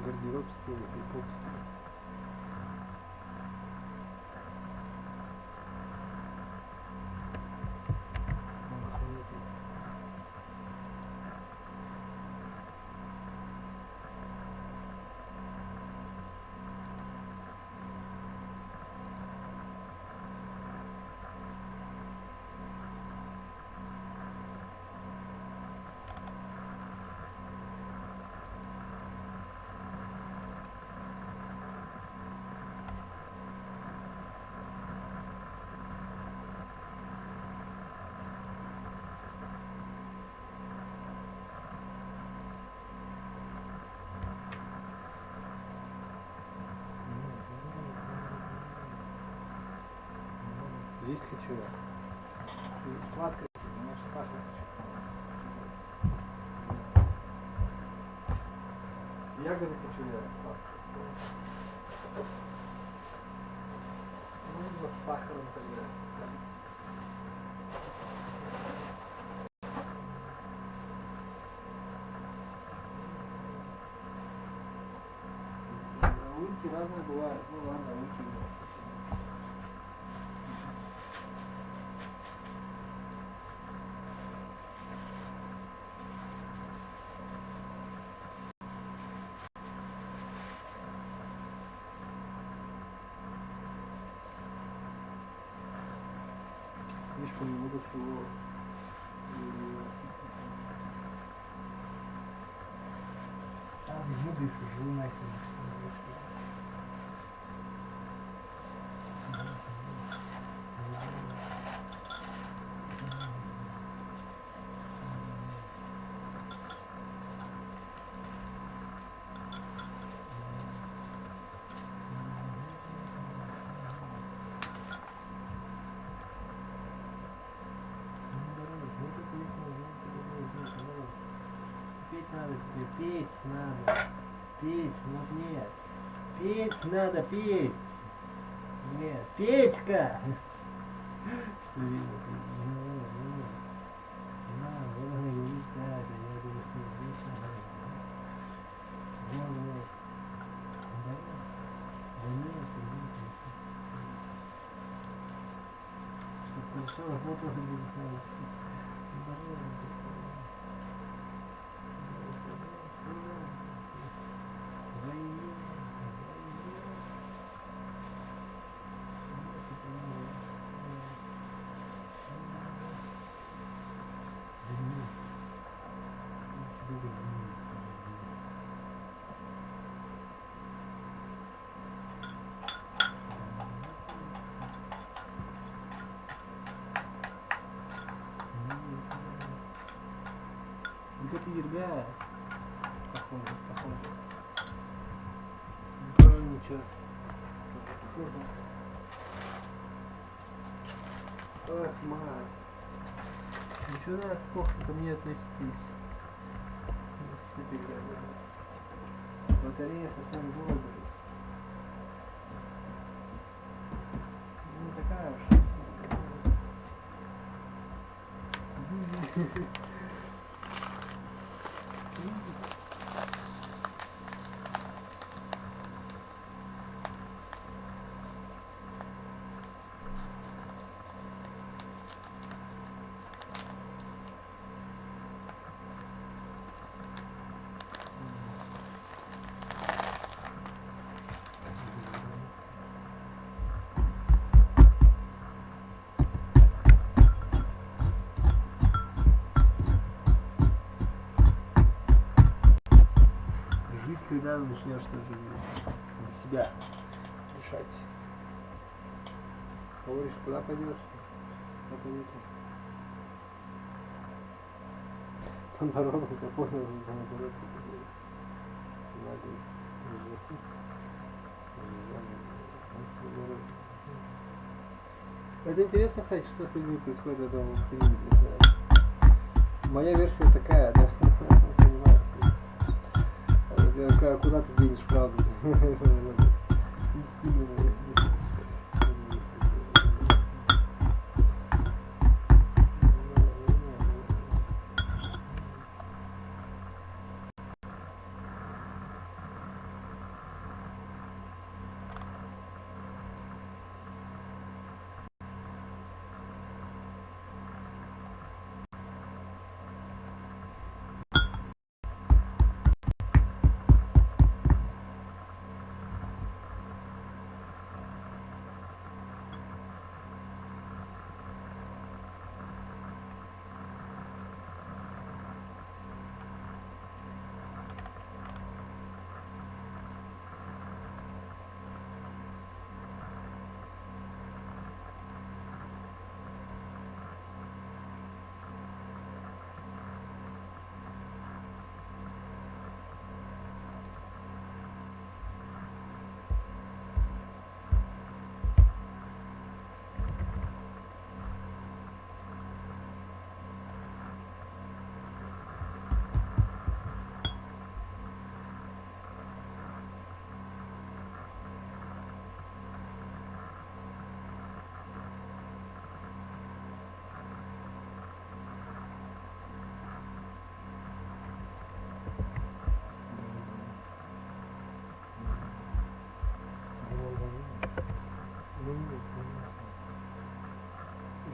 Гардеробский и попский. Есть хочу я. Сладкое, конечно, сахар хочу. Ягоды хочу я, сладкое. Нужно с сахаром тогда. Улики разные бывают. Ну ладно, улики. Слишком много всего. Буду и сужу нахер. Петь надо. Петь, ну нет. Петь надо, петь. Нет, Петька. Что видно? Чтобы хорошо работал, это ерга. Похоже. Тоже ничего. Ах, мать. Ничего, да, плохо ко мне относитесь. Батарея совсем долго. Ну такая уж. Когда начнешь тоже для себя решать. Говоришь, куда пойдешь? Куда пойдете? Там дорога, я понял, наоборот. Это интересно, кстати, что с людьми происходит в этом периоде. Моя версия такая, да, понимаю. Куда ты денешь, правда?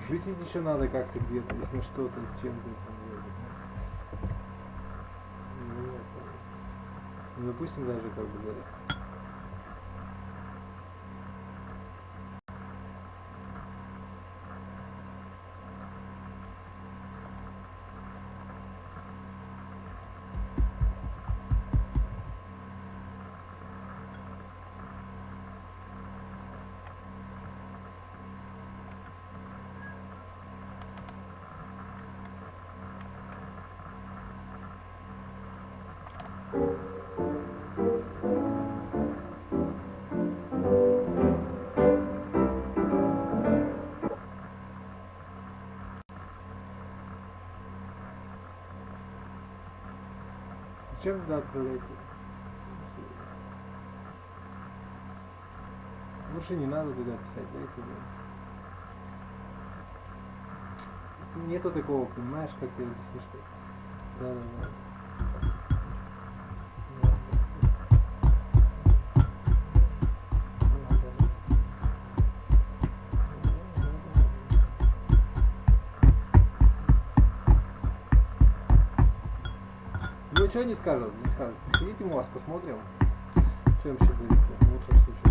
Жить ведь еще надо как-то где-то, если что-то, чем-то. Ну, допустим, даже как бы, да. Зачем туда отправляете? Лучше не надо туда писать, да, это да. Нету такого, понимаешь, как ты объяснишь, что... Да. Ну что они скажут? Не скажут. Приходите, мы вас посмотрим. Что им вообще будет? В лучшем случае.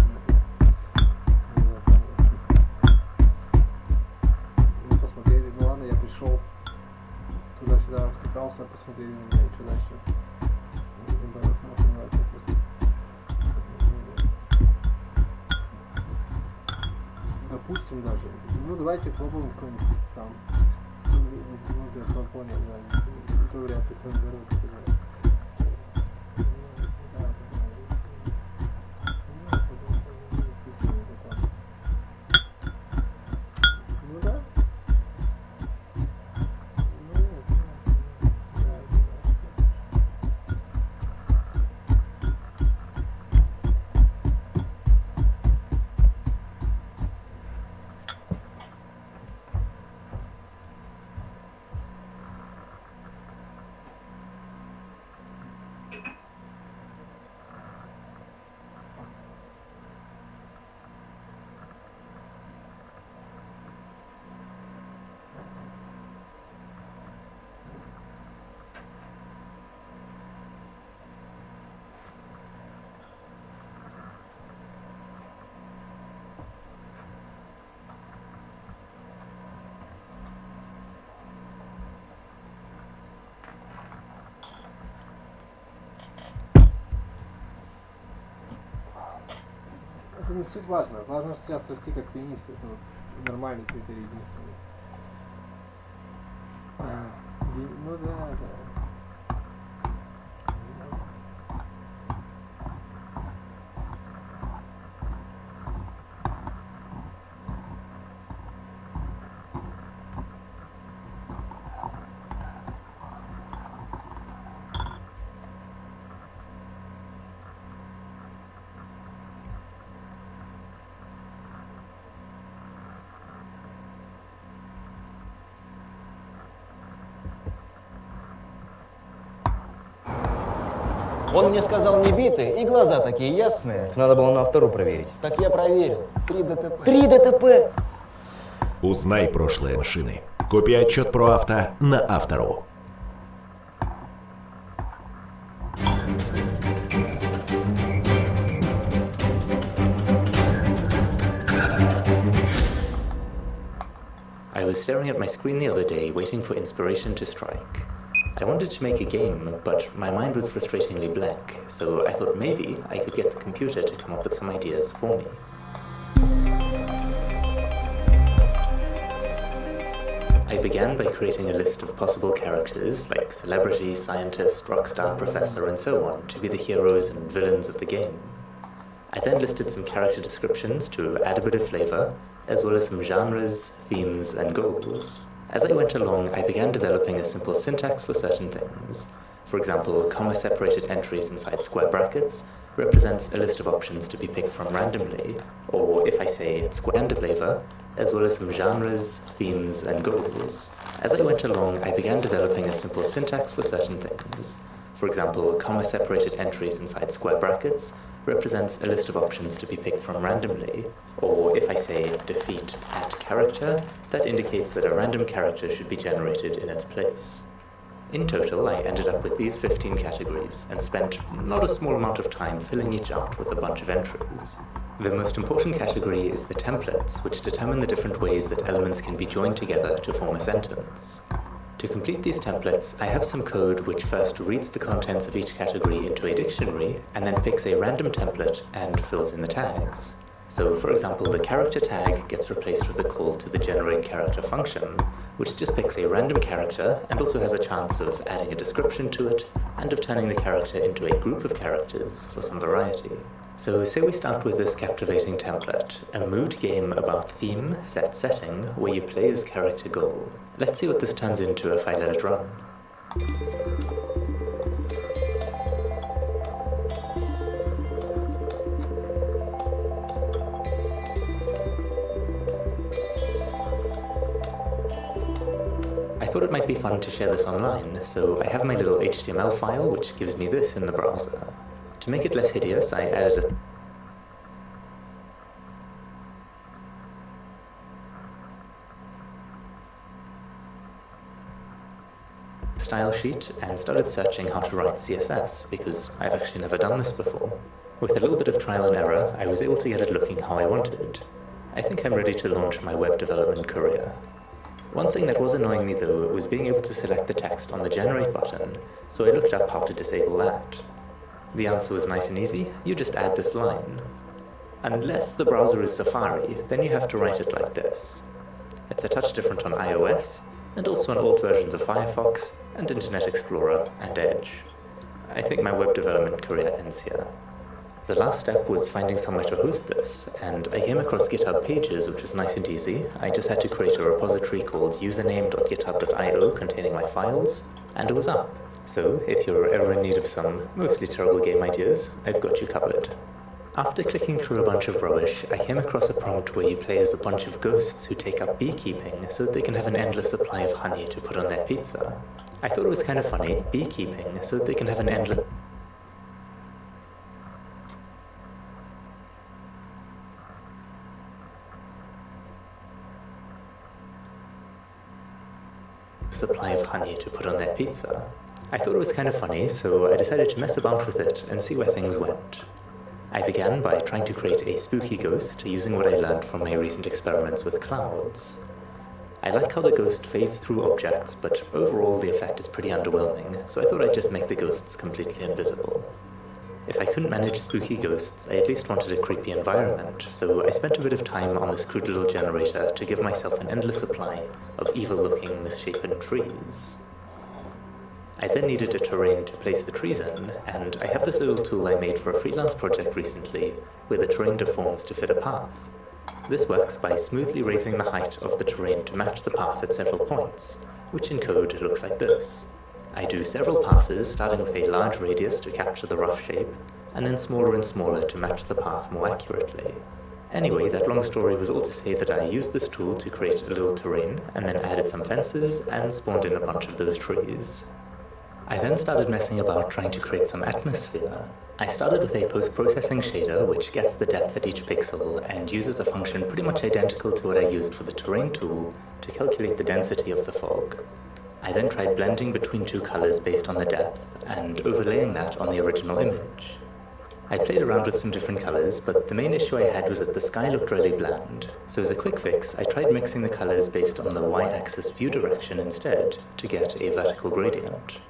Ну посмотрели, ну ладно, я пришел. Туда-сюда раскатался, посмотрели на меня, и что дальше? Допустим даже. Ну давайте попробуем какой-нибудь там. Ну я понял, да. Это вряд ли кто-нибудь дорогу. Это не суть важно. Важно, что сейчас расти как пианист. Это вот нормальный критерий единственный. Ну да. Он мне сказал не битые, и глаза такие ясные. Надо было на автору проверить. Так я проверил. 3 ДТП. 3 ДТП! Узнай прошлое машины. Купи отчет про авто на автору. I was staring at my screen the other day, waiting for inspiration to strike. I wanted to make a game, but my mind was frustratingly blank, so I thought maybe I could get the computer to come up with some ideas for me. I began by creating a list of possible characters, like celebrity, scientist, rock star, professor, and so on, to be the heroes and villains of the game. I then listed some character descriptions to add a bit of flavor, as well as some genres, themes, and goals. As I went along, I began developing a simple syntax for certain things. For example, comma-separated entries inside square brackets represents a list of options to be picked from randomly, or if I say square and flavor, as well as some genres, themes, and goals. As I went along, I began developing a simple syntax for certain things. For example, comma-separated entries inside square brackets represents a list of options to be picked from randomly, or if I say defeat at character, that indicates that a random character should be generated in its place. In total, I ended up with these 15 categories and spent not a small amount of time filling each out with a bunch of entries. The most important category is the templates, which determine the different ways that elements can be joined together to form a sentence. To complete these templates, I have some code which first reads the contents of each category into a dictionary and then picks a random template and fills in the tags. So, for example, the character tag gets replaced with a call to the generate character function, which just picks a random character and also has a chance of adding a description to it and of turning the character into a group of characters for some variety. So say we start with this captivating template, a mood game about theme, set setting, where you play as character goal. Let's see what this turns into if I let it run. I thought it might be fun to share this online, so I have my little HTML file which gives me this in the browser. To make it less hideous, I added a style sheet and started searching how to write CSS, because I've actually never done this before. With a little bit of trial and error, I was able to get it looking how I wanted. I think I'm ready to launch my web development career. One thing that was annoying me though was being able to select the text on the generate button, so I looked up how to disable that. The answer was nice and easy, you just add this line. Unless the browser is Safari, then you have to write it like this. It's a touch different on iOS, and also on old versions of Firefox, and Internet Explorer, and Edge. I think my web development career ends here. The last step was finding somewhere to host this, and I came across GitHub Pages, which was nice and easy. I just had to create a repository called username.github.io containing my files, and it was up. So, if you're ever in need of some mostly terrible game ideas, I've got you covered. After clicking through a bunch of rubbish, I came across a prompt where you play as a bunch of ghosts who take up beekeeping so that they can have an endless supply of honey to put on their pizza. I thought it was kind of funny, beekeeping, so that they can have an endless supply of honey to put on their pizza. I thought it was kind of funny, so I decided to mess about with it and see where things went. I began by trying to create a spooky ghost using what I learned from my recent experiments with clouds. I like how the ghost fades through objects, but overall the effect is pretty underwhelming, so I thought I'd just make the ghosts completely invisible. If I couldn't manage spooky ghosts, I at least wanted a creepy environment, so I spent a bit of time on this crude little generator to give myself an endless supply of evil-looking, misshapen trees. I then needed a terrain to place the trees in, and I have this little tool I made for a freelance project recently, where the terrain deforms to fit a path. This works by smoothly raising the height of the terrain to match the path at several points, which in code looks like this. I do several passes, starting with a large radius to capture the rough shape, and then smaller and smaller to match the path more accurately. Anyway, that long story was all to say that I used this tool to create a little terrain, and then added some fences, and spawned in a bunch of those trees. I then started messing about trying to create some atmosphere. I started with a post-processing shader which gets the depth at each pixel and uses a function pretty much identical to what I used for the terrain tool to calculate the density of the fog. I then tried blending between two colors based on the depth and overlaying that on the original image. I played around with some different colors, but the main issue I had was that the sky looked really bland. So as a quick fix, I tried mixing the colors based on the y-axis view direction instead to get a vertical gradient.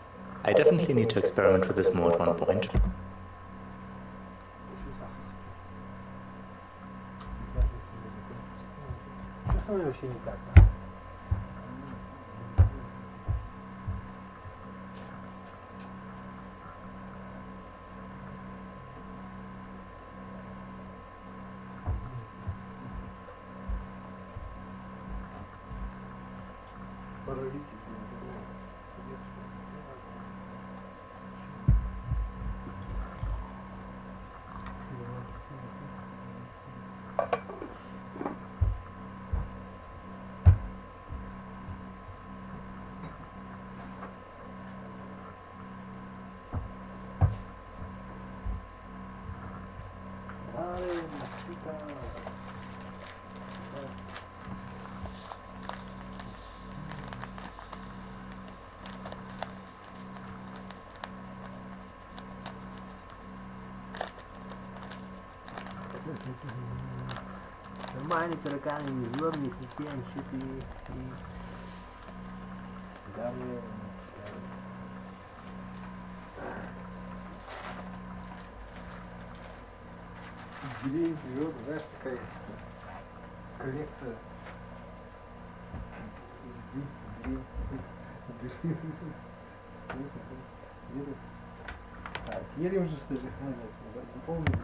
I definitely need to experiment with this more at one point. Что со мной вообще не так? Да? Нормальный таракан, незлобный, совсем чистый. Деревья, природа, знаешь, такая коллекция. Съели уже, что ли? Запомнили?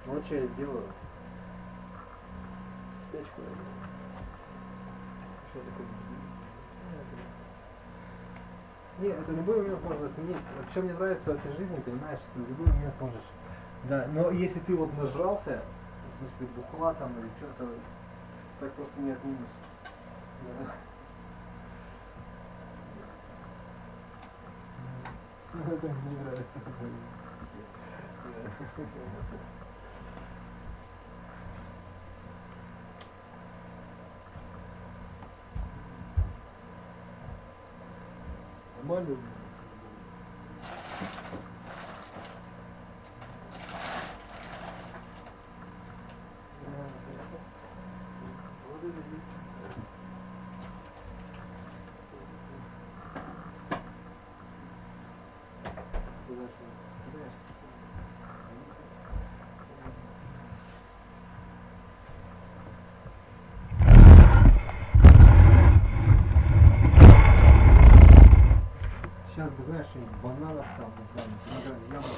Вот что я делаю. Спячку. Что такое? Нет, это любой момент можно отменить. Что мне нравится в этой жизни, понимаешь, что в любой момент можешь. Да, но если ты вот нажрался, в смысле бухла там или что-то, так просто не отменишь. Да. Это мне нравится. Нормально. Сейчас бы, знаешь, бананов там, не знаю, яблок.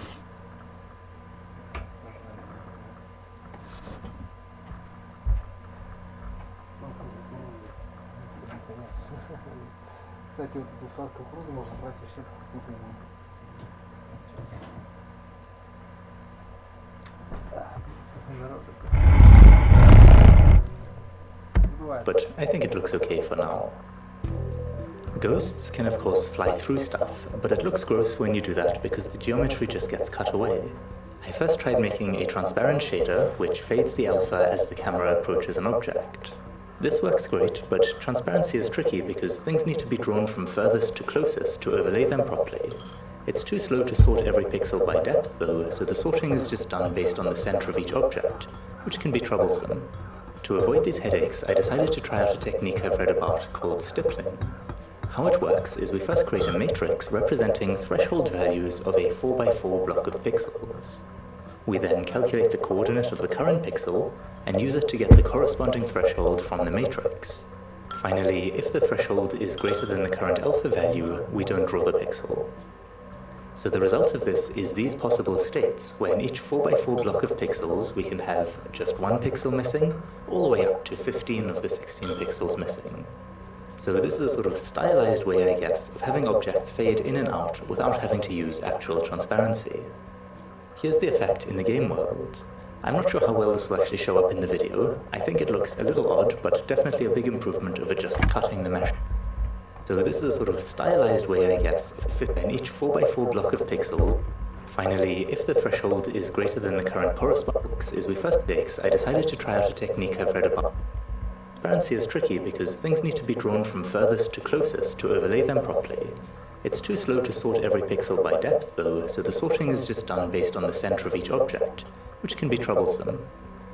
Кстати, вот эту сладкую кукурузу можно брать вообще сколько угодно. But I think it looks okay for now. Ghosts can of course fly through stuff, but it looks gross when you do that because the geometry just gets cut away. I first tried making a transparent shader which fades the alpha as the camera approaches an object. This works great, but transparency is tricky because things need to be drawn from furthest to closest to overlay them properly. It's too slow to sort every pixel by depth though, so the sorting is just done based on the center of each object, which can be troublesome. To avoid these headaches, I decided to try out a technique I've read about called stippling. How it works is we first create a matrix representing threshold values of a 4x4 block of pixels. We then calculate the coordinate of the current pixel and use it to get the corresponding threshold from the matrix. Finally, if the threshold is greater than the current alpha value, we don't draw the pixel. So the result of this is these possible states, where in each 4x4 block of pixels we can have just one pixel missing, all the way up to 15 of the 16 pixels missing. So this is a sort of stylized way, I guess, of having objects fade in and out without having to use actual transparency. Here's the effect in the game world. I'm not sure how well this will actually show up in the video. I think it looks a little odd, but definitely a big improvement over just cutting the mesh. So this is a sort of stylized way, I guess, of fitting each 4x4 block of pixel. Finally, if the threshold is greater than the current correspondence as we first takes, I decided to try out a technique I've read about. Transparency is tricky because things need to be drawn from furthest to closest to overlay them properly. It's too slow to sort every pixel by depth though, so the sorting is just done based on the center of each object, which can be troublesome.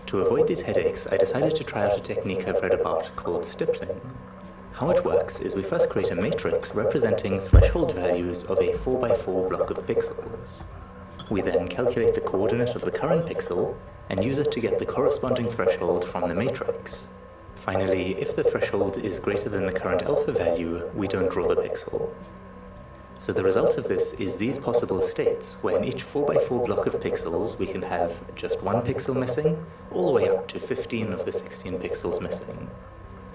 To avoid these headaches, I decided to try out a technique I've read about called stippling. How it works is we first create a matrix representing threshold values of a 4x4 block of pixels. We then calculate the coordinate of the current pixel and use it to get the corresponding threshold from the matrix. Finally, if the threshold is greater than the current alpha value, we don't draw the pixel. So the result of this is these possible states, where in each 4x4 block of pixels we can have just 1 pixel missing, all the way up to 15 of the 16 pixels missing.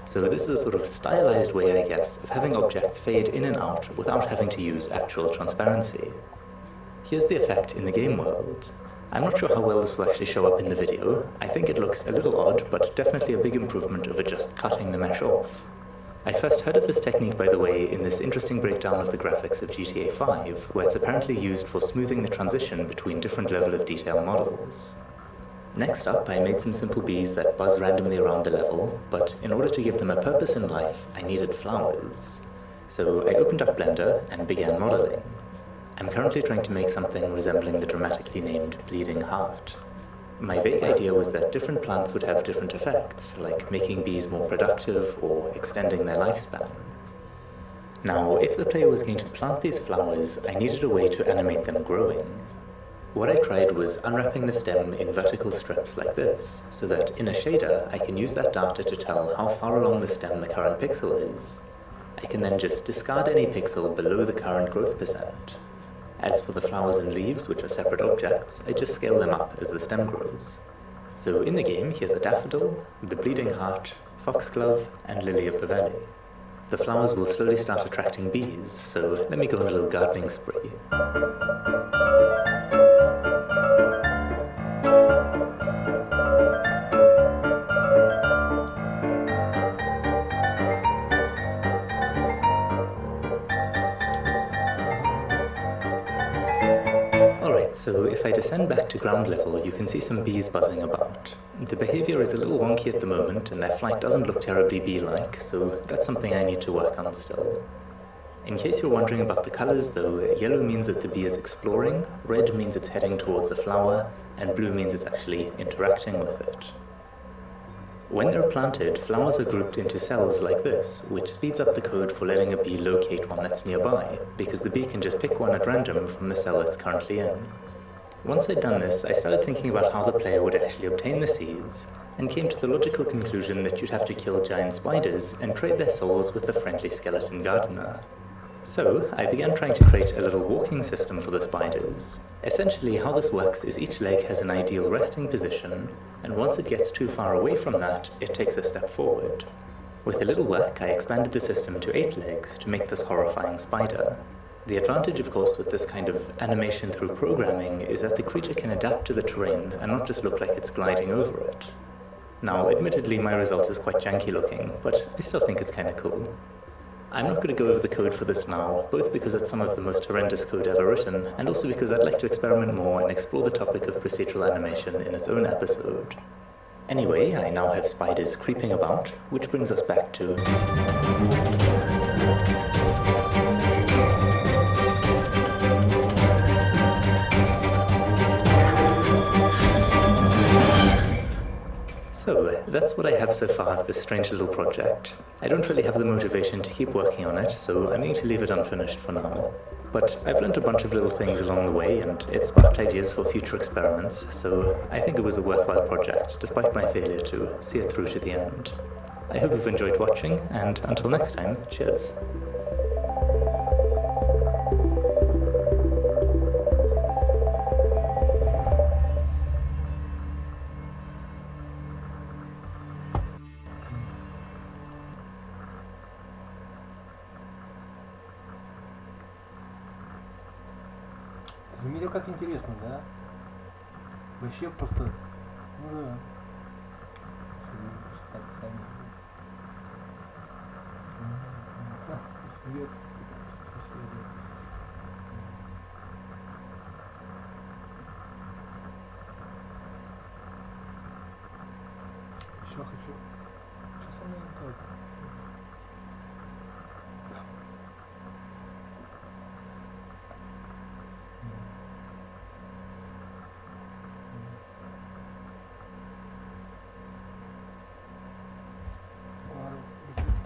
So this is a sort of stylized way, I guess, of having objects fade in and out without having to use actual transparency. Here's the effect in the game world. I'm not sure how well this will actually show up in the video. I think it looks a little odd, but definitely a big improvement over just cutting the mesh off. I first heard of this technique, by the way, in this interesting breakdown of the graphics of GTA 5, where it's apparently used for smoothing the transition between different level of detail models. Next up, I made some simple bees that buzz randomly around the level, but in order to give them a purpose in life, I needed flowers. So I opened up Blender and began modeling. I'm currently trying to make something resembling the dramatically named Bleeding Heart. My vague idea was that different plants would have different effects, like making bees more productive or extending their lifespan. Now, if the player was going to plant these flowers, I needed a way to animate them growing. What I tried was unwrapping the stem in vertical strips like this, so that in a shader I can use that data to tell how far along the stem the current pixel is. I can then just discard any pixel below the current growth percent. As for the flowers and leaves, which are separate objects, I just scale them up as the stem grows. So in the game, here's a daffodil, the bleeding heart, foxglove, and lily of the valley. The flowers will slowly start attracting bees, so let me go on a little gardening spree. So if I descend back to ground level, you can see some bees buzzing about. The behavior is a little wonky at the moment, and their flight doesn't look terribly bee-like, so that's something I need to work on still. In case you're wondering about the colors though, yellow means that the bee is exploring, red means it's heading towards a flower, and blue means it's actually interacting with it. When they're planted, flowers are grouped into cells like this, which speeds up the code for letting a bee locate one that's nearby, because the bee can just pick one at random from the cell it's currently in. Once I'd done this, I started thinking about how the player would actually obtain the seeds, and came to the logical conclusion that you'd have to kill giant spiders and trade their souls with the friendly skeleton gardener. So, I began trying to create a little walking system for the spiders. Essentially, how this works is each leg has an ideal resting position, and once it gets too far away from that, it takes a step forward. With a little work, I expanded the system to 8 legs to make this horrifying spider. The advantage, of course, with this kind of animation through programming is that the creature can adapt to the terrain and not just look like it's gliding over it. Now, admittedly, my result is quite janky looking, but I still think it's kinda cool. I'm not going to go over the code for this now, both because it's some of the most horrendous code ever written, and also because I'd like to experiment more and explore the topic of procedural animation in its own episode. Anyway, I now have spiders creeping about, which brings us back to... So, that's what I have so far of this strange little project. I don't really have the motivation to keep working on it, so I'm going to leave it unfinished for now. But I've learned a bunch of little things along the way, and it sparked ideas for future experiments, so I think it was a worthwhile project, despite my failure to see it through to the end. I hope you've enjoyed watching, and until next time, cheers. Заметил, как интересно, да? Вообще просто, ну да. Так сами. Свет. Еще хочу. Что со мной не так?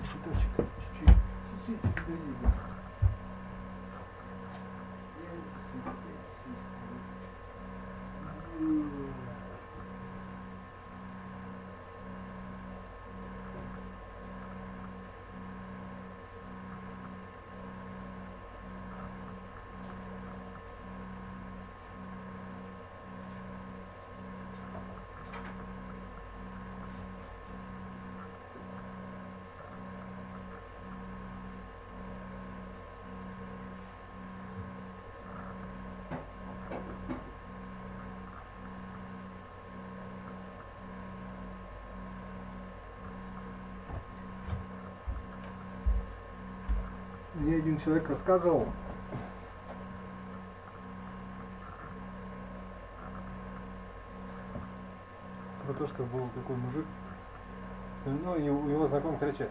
Цветочек, чуть-чуть, подожди. Мне один человек рассказывал, про то, что был такой мужик, ну и у его знакомый, короче,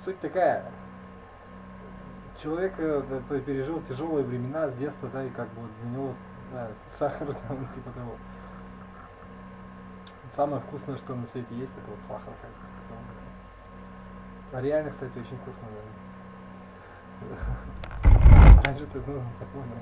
суть такая, человек пережил тяжелые времена с детства, да, и как бы вот для него, да, сахар там, типа того. Самое вкусное, что на свете есть, это вот сахар, как бы. А реально, кстати, очень вкусно, да. Раньше ты, ну, так понял.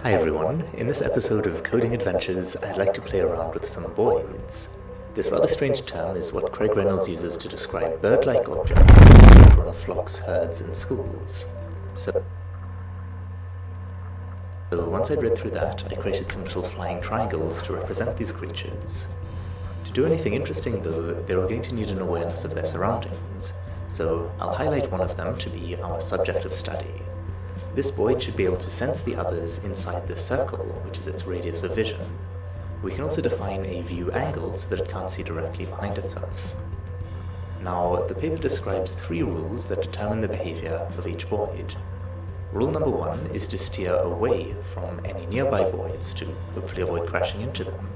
Hi everyone, in this episode of Coding Adventures, I'd like to play around with some boids. This rather strange term is what Craig Reynolds uses to describe bird-like objects that run flocks, herds, and schools. So once I'd read through that, I created some little flying triangles to represent these creatures. To do anything interesting though, they were going to need an awareness of their surroundings, so I'll highlight one of them to be our subject of study. This boid should be able to sense the others inside this circle, which is its radius of vision. We can also define a view angle so that it can't see directly behind itself. Now, the paper describes 3 rules that determine the behavior of each boid. Rule number 1 is to steer away from any nearby boids to hopefully avoid crashing into them.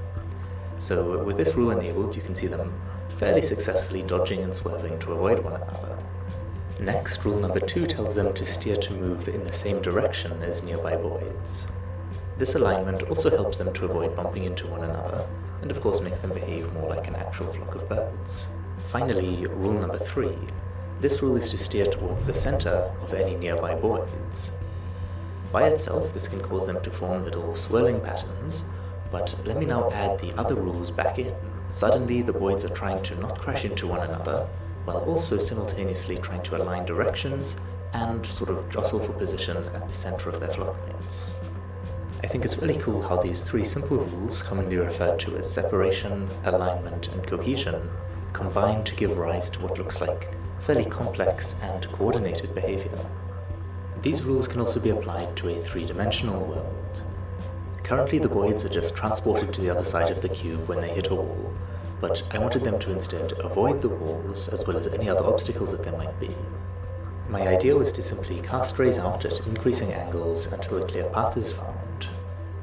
So, with this rule enabled, you can see them fairly successfully dodging and swerving to avoid one another. Next, rule number 2 tells them to steer to move in the same direction as nearby boids. This alignment also helps them to avoid bumping into one another, and of course makes them behave more like an actual flock of birds. Finally, rule number 3. This rule is to steer towards the center of any nearby boids. By itself, this can cause them to form little swirling patterns, but let me now add the other rules back in. Suddenly, the boids are trying to not crash into one another, while also simultaneously trying to align directions and sort of jostle for position at the center of their flockmates. I think it's really cool how these 3 simple rules, commonly referred to as separation, alignment, and cohesion, combine to give rise to what looks like fairly complex and coordinated behavior. These rules can also be applied to a 3-dimensional world. Currently, the boids are just transported to the other side of the cube when they hit a wall, but I wanted them to instead avoid the walls as well as any other obstacles that there might be. My idea was to simply cast rays out at increasing angles until a clear path is found.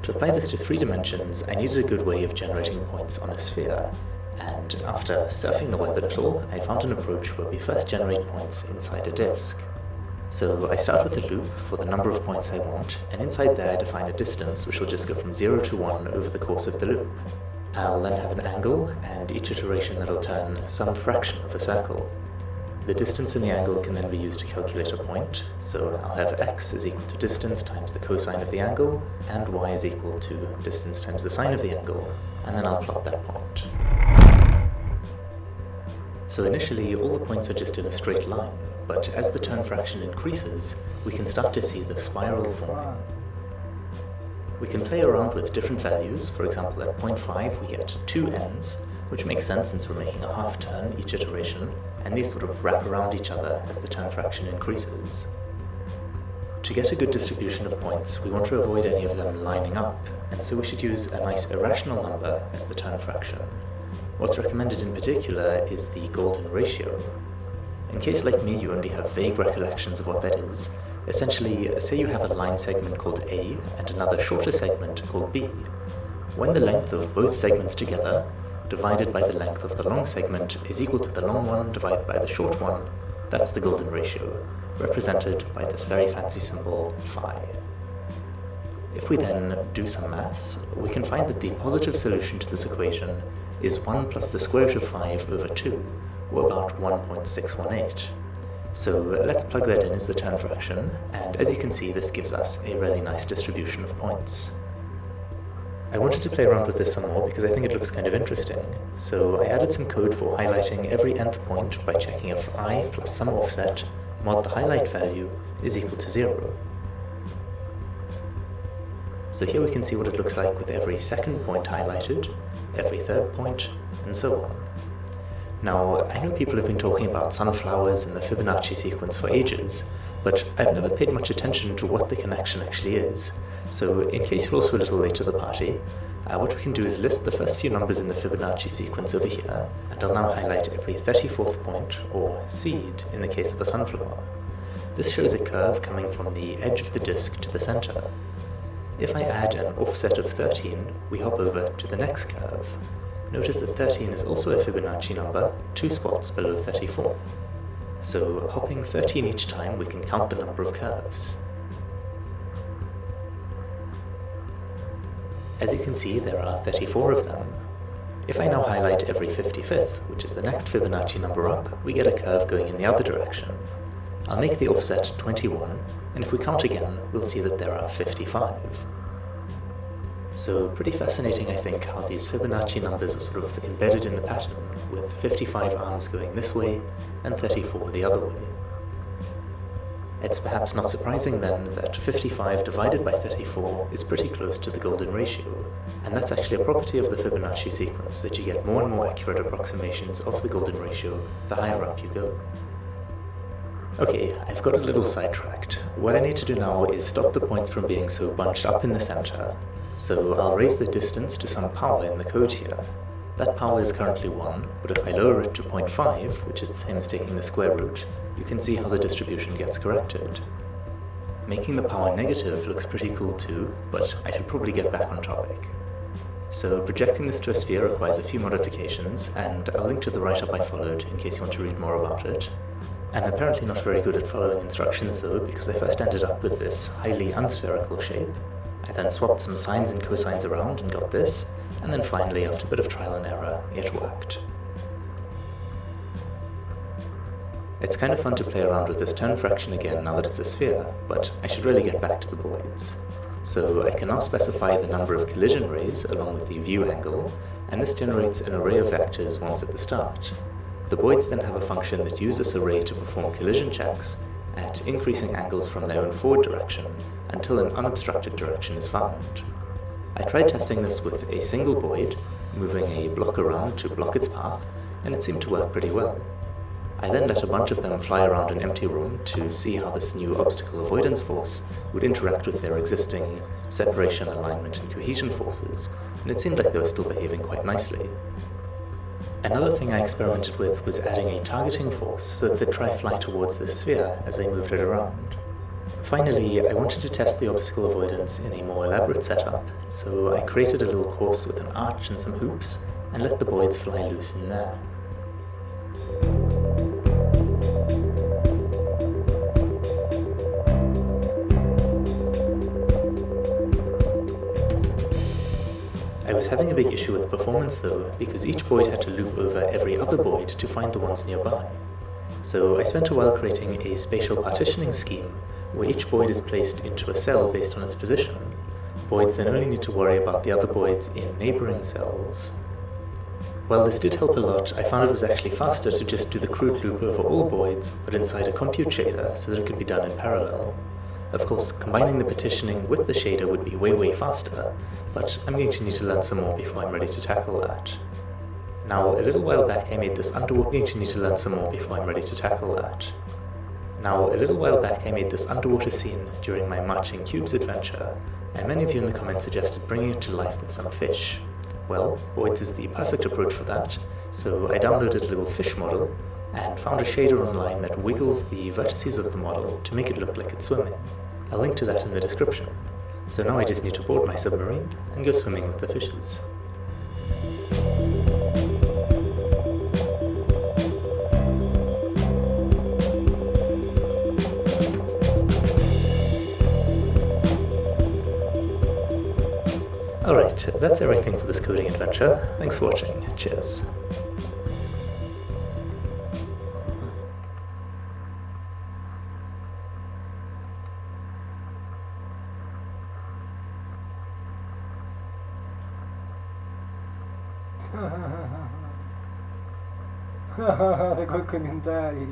To apply this to 3 dimensions, I needed a good way of generating points on a sphere, and after surfing the web a little, I found an approach where we first generate points inside a disk. So I start with a loop for the number of points I want, and inside there define a distance which will just go from 0 to 1 over the course of the loop. I'll then have an angle, and each iteration that'll turn some fraction of a circle. The distance and the angle can then be used to calculate a point, so I'll have x is equal to distance times the cosine of the angle, and y is equal to distance times the sine of the angle, and then I'll plot that point. So initially, all the points are just in a straight line, but as the turn fraction increases, we can start to see the spiral forming. We can play around with different values. For example, at 0.5 we get 2 ends, which makes sense since we're making a half turn each iteration, and these sort of wrap around each other as the turn fraction increases. To get a good distribution of points, we want to avoid any of them lining up, and so we should use a nice irrational number as the turn fraction. What's recommended in particular is the golden ratio. In case like me you only have vague recollections of what that is, essentially say you have a line segment called A and another shorter segment called B. When the length of both segments together, divided by the length of the long segment, is equal to the long one divided by the short one, that's the golden ratio, represented by this very fancy symbol phi. If we then do some maths, we can find that the positive solution to this equation is 1 plus the square root of 5 over 2, or about 1.618. So let's plug that in as the turn fraction, and as you can see, this gives us a really nice distribution of points. I wanted to play around with this some more because I think it looks kind of interesting. So I added some code for highlighting every nth point by checking if I plus some offset mod the highlight value is equal to 0. So here we can see what it looks like with every second point highlighted, every third point, and so on. Now, I know people have been talking about sunflowers and the Fibonacci sequence for ages, but I've never paid much attention to what the connection actually is. So in case you're also a little late to the party, what we can do is list the first few numbers in the Fibonacci sequence over here, and I'll now highlight every 34th point, or seed, in the case of a sunflower. This shows a curve coming from the edge of the disk to the center. If I add an offset of 13, we hop over to the next curve. Notice that 13 is also a Fibonacci number, 2 spots below 34. So hopping 13 each time, we can count the number of curves. As you can see, there are 34 of them. If I now highlight every 55th, which is the next Fibonacci number up, we get a curve going in the other direction. I'll make the offset 21, and if we count again, we'll see that there are 55. So pretty fascinating, I think, how these Fibonacci numbers are sort of embedded in the pattern, with 55 arms going this way and 34 the other way. It's perhaps not surprising then that 55 divided by 34 is pretty close to the golden ratio, and that's actually a property of the Fibonacci sequence, that you get more and more accurate approximations of the golden ratio the higher up you go. Okay, I've got a little sidetracked. What I need to do now is stop the points from being so bunched up in the center. So I'll raise the distance to some power in the code here. That power is currently 1, but if I lower it to 0.5, which is the same as taking the square root, you can see how the distribution gets corrected. Making the power negative looks pretty cool too, but I should probably get back on topic. So projecting this to a sphere requires a few modifications, and I'll link to the write-up I followed in case you want to read more about it. I'm apparently not very good at following instructions though, because I first ended up with this highly unspherical shape. I then swapped some sines and cosines around and got this, and then finally, after a bit of trial and error, it worked. It's kind of fun to play around with this turn fraction again now that it's a sphere, but I should really get back to the voids. So I can now specify the number of collision rays along with the view angle, and this generates an array of vectors once at the start. The voids then have a function that uses this array to perform collision checks at increasing angles from their own forward direction until an unobstructed direction is found. I tried testing this with a single void, moving a block around to block its path, and it seemed to work pretty well. I then let a bunch of them fly around an empty room to see how this new obstacle avoidance force would interact with their existing separation, alignment, and cohesion forces, and it seemed like they were still behaving quite nicely. Another thing I experimented with was adding a targeting force so that they'd try fly towards the sphere as I moved it around. Finally, I wanted to test the obstacle avoidance in a more elaborate setup, so I created a little course with an arch and some hoops, and let the voids fly loose in there. I was having a big issue with performance though, because each void had to loop over every other void to find the ones nearby. So I spent a while creating a spatial partitioning scheme where each void is placed into a cell based on its position. Voids then only need to worry about the other voids in neighboring cells. while this did help a lot, I found it was actually faster to just do the crude loop over all voids, but inside a compute shader, so that it could be done in parallel. Of course, combining the partitioning with the shader would be way faster, but I'm going to need to learn some more before I'm ready to tackle that. Now, a little while back I made this underwater scene during my Marching Cubes adventure, and many of you in the comments suggested bringing it to life with some fish. Well, voids is the perfect approach for that, so I downloaded a little fish model and found a shader online that wiggles the vertices of the model to make it look like it's swimming. I'll link to that in the description. So now I just need to board my submarine and go swimming with the fishes. Alright, that's everything for this coding adventure. Thanks for watching. Cheers. Такой комментарий.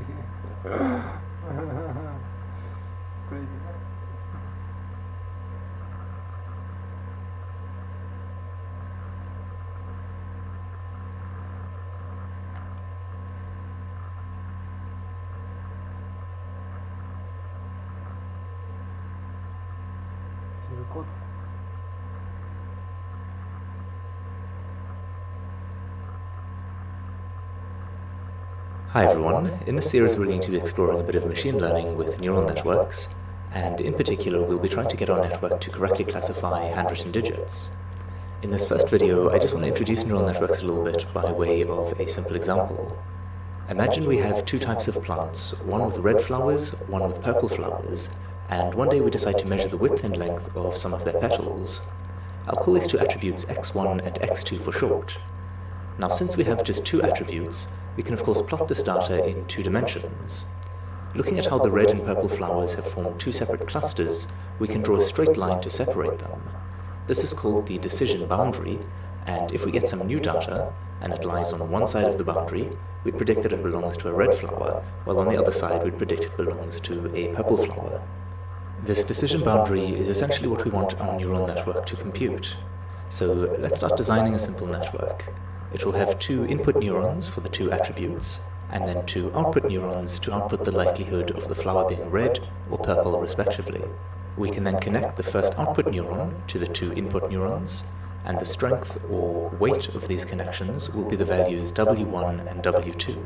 Код. Hi everyone, in this series we're going to be exploring a bit of machine learning with neural networks, and in particular we'll be trying to get our network to correctly classify handwritten digits. In this first video I just want to introduce neural networks a little bit by way of a simple example. Imagine we have two types of plants, one with red flowers, one with purple flowers, and one day we decide to measure the width and length of some of their petals. I'll call these two attributes x1 and x2 for short. Now since we have just two attributes, we can of course plot this data in 2 dimensions. Looking at how the red and purple flowers have formed two separate clusters, we can draw a straight line to separate them. This is called the decision boundary, and if we get some new data, and it lies on one side of the boundary, we'd predict that it belongs to a red flower, while on the other side we'd predict it belongs to a purple flower. This decision boundary is essentially what we want our neural network to compute. So let's start designing a simple network. It will have 2 input neurons for the 2 attributes, and then 2 output neurons to output the likelihood of the flower being red or purple respectively. We can then connect the first output neuron to the 2 input neurons, and the strength or weight of these connections will be the values W1 and W2.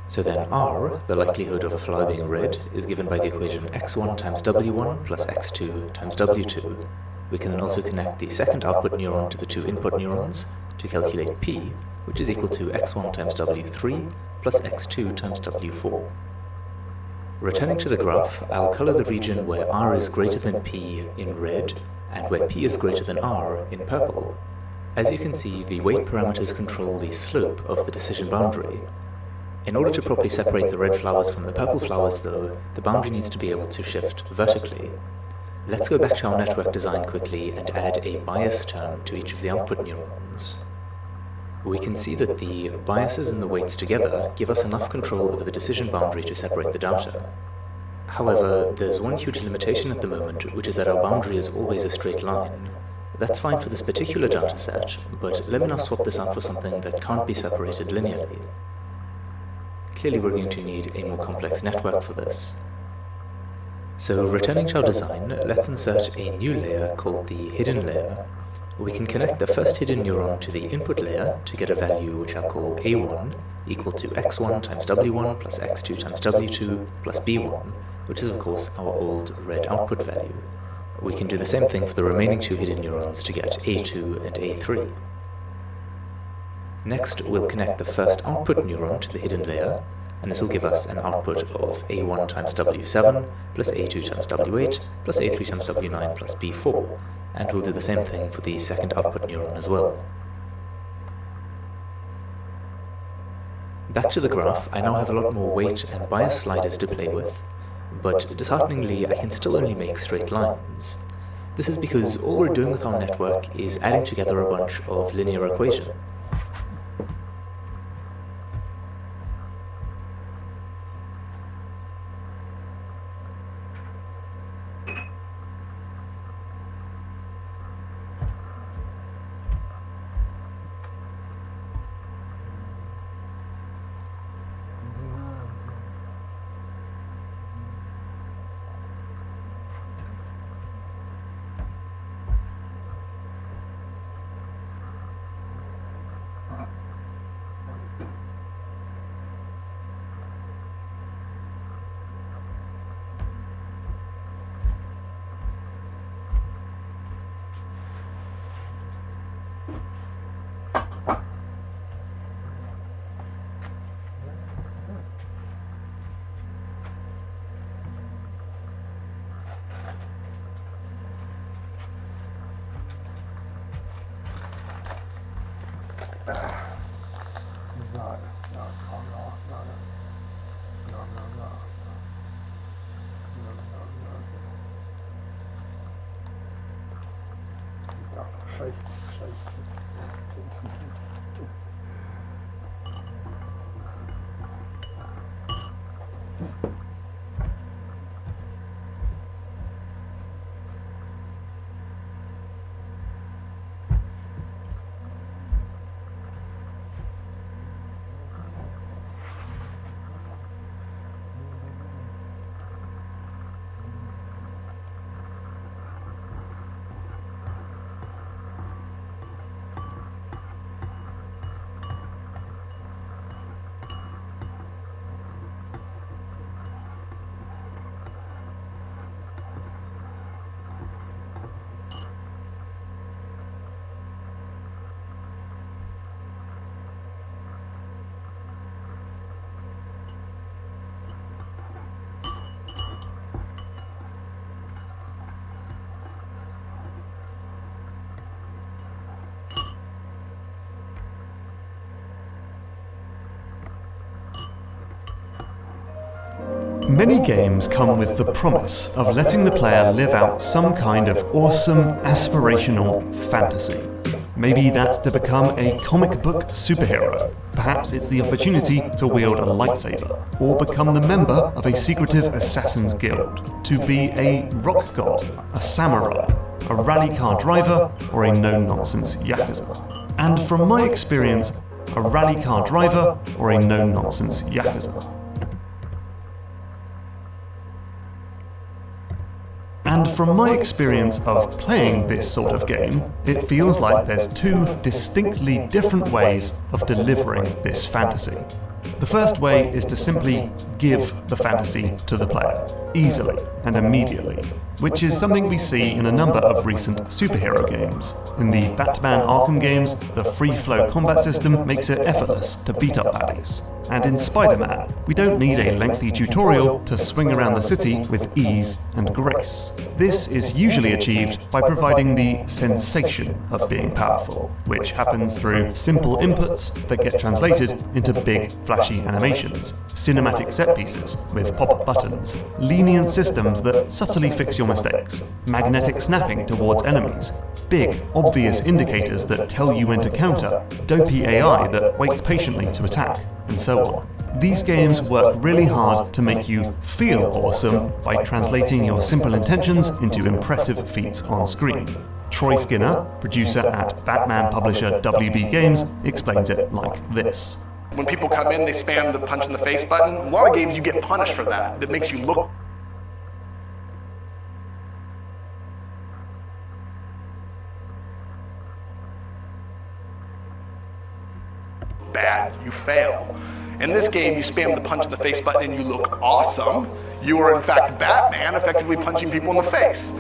So then R, the likelihood of a flower being red, is given by the equation x1 times W1 plus x2 times W2. We can then also connect the second output neuron to the 2 input neurons to calculate P, which is equal to x1 times W3 plus x2 times W4. Returning to the graph, I'll color the region where R is greater than P in red, and where P is greater than R in purple. As you can see, the weight parameters control the slope of the decision boundary. In order to properly separate the red flowers from the purple flowers, though, the boundary needs to be able to shift vertically. Let's go back to our network design quickly and add a bias term to each of the output neurons. We can see that the biases and the weights together give us enough control over the decision boundary to separate the data. However, there's one huge limitation at the moment, which is that our boundary is always a straight line. That's fine for this particular dataset, but let me now swap this out for something that can't be separated linearly. Clearly we're going to need a more complex network for this. So returning to our design, let's insert a new layer called the hidden layer. We can connect the first hidden neuron to the input layer to get a value which I'll call A1 equal to x1 times W1 plus x2 times W2 plus B1, which is of course our old red output value. We can do the same thing for the remaining 2 hidden neurons to get A2 and A3. Next, we'll connect the first output neuron to the hidden layer, and this will give us an output of A1 times W7 plus A2 times W8 plus A3 times W9 plus B4, and we'll do the same thing for the second output neuron as well. Back to the graph, I now have a lot more weight and bias sliders to play with, but dishearteningly I can still only make straight lines. This is because all we're doing with our network is adding together a bunch of linear equations. 6. Many games come with the promise of letting the player live out some kind of awesome, aspirational fantasy. Maybe that's to become a comic book superhero. Perhaps it's the opportunity to wield a lightsaber, or become the member of a secretive assassin's guild, to be a rock god, a samurai, a rally car driver, or a no-nonsense yakuza. And from my experience, a rally car driver or a no-nonsense yakuza. And from my experience of playing this sort of game, it feels like there's two distinctly different ways of delivering this fantasy. The first way is to simply give the fantasy to the player, easily and immediately, which is something we see in a number of recent superhero games. In the Batman Arkham games, the free-flow combat system makes it effortless to beat up baddies. And in Spider-Man, we don't need a lengthy tutorial to swing around the city with ease and grace. This is usually achieved by providing the sensation of being powerful, which happens through simple inputs that get translated into big, flashy animations, cinematic set pieces with pop-up buttons, lenient systems that subtly fix your mistakes, magnetic snapping towards enemies, big, obvious indicators that tell you when to counter, dopey AI that waits patiently to attack, and so on. These games work really hard to make you feel awesome by translating your simple intentions into impressive feats on screen. Troy Skinner, producer at Batman publisher WB Games, explains it like this. When people come in, they spam the punch in the face button. A lot of games you get punished for that. That makes you look bad. You fail. In this game, you spam the punch in the face button and you look awesome. You are in fact Batman, effectively punching people in the face.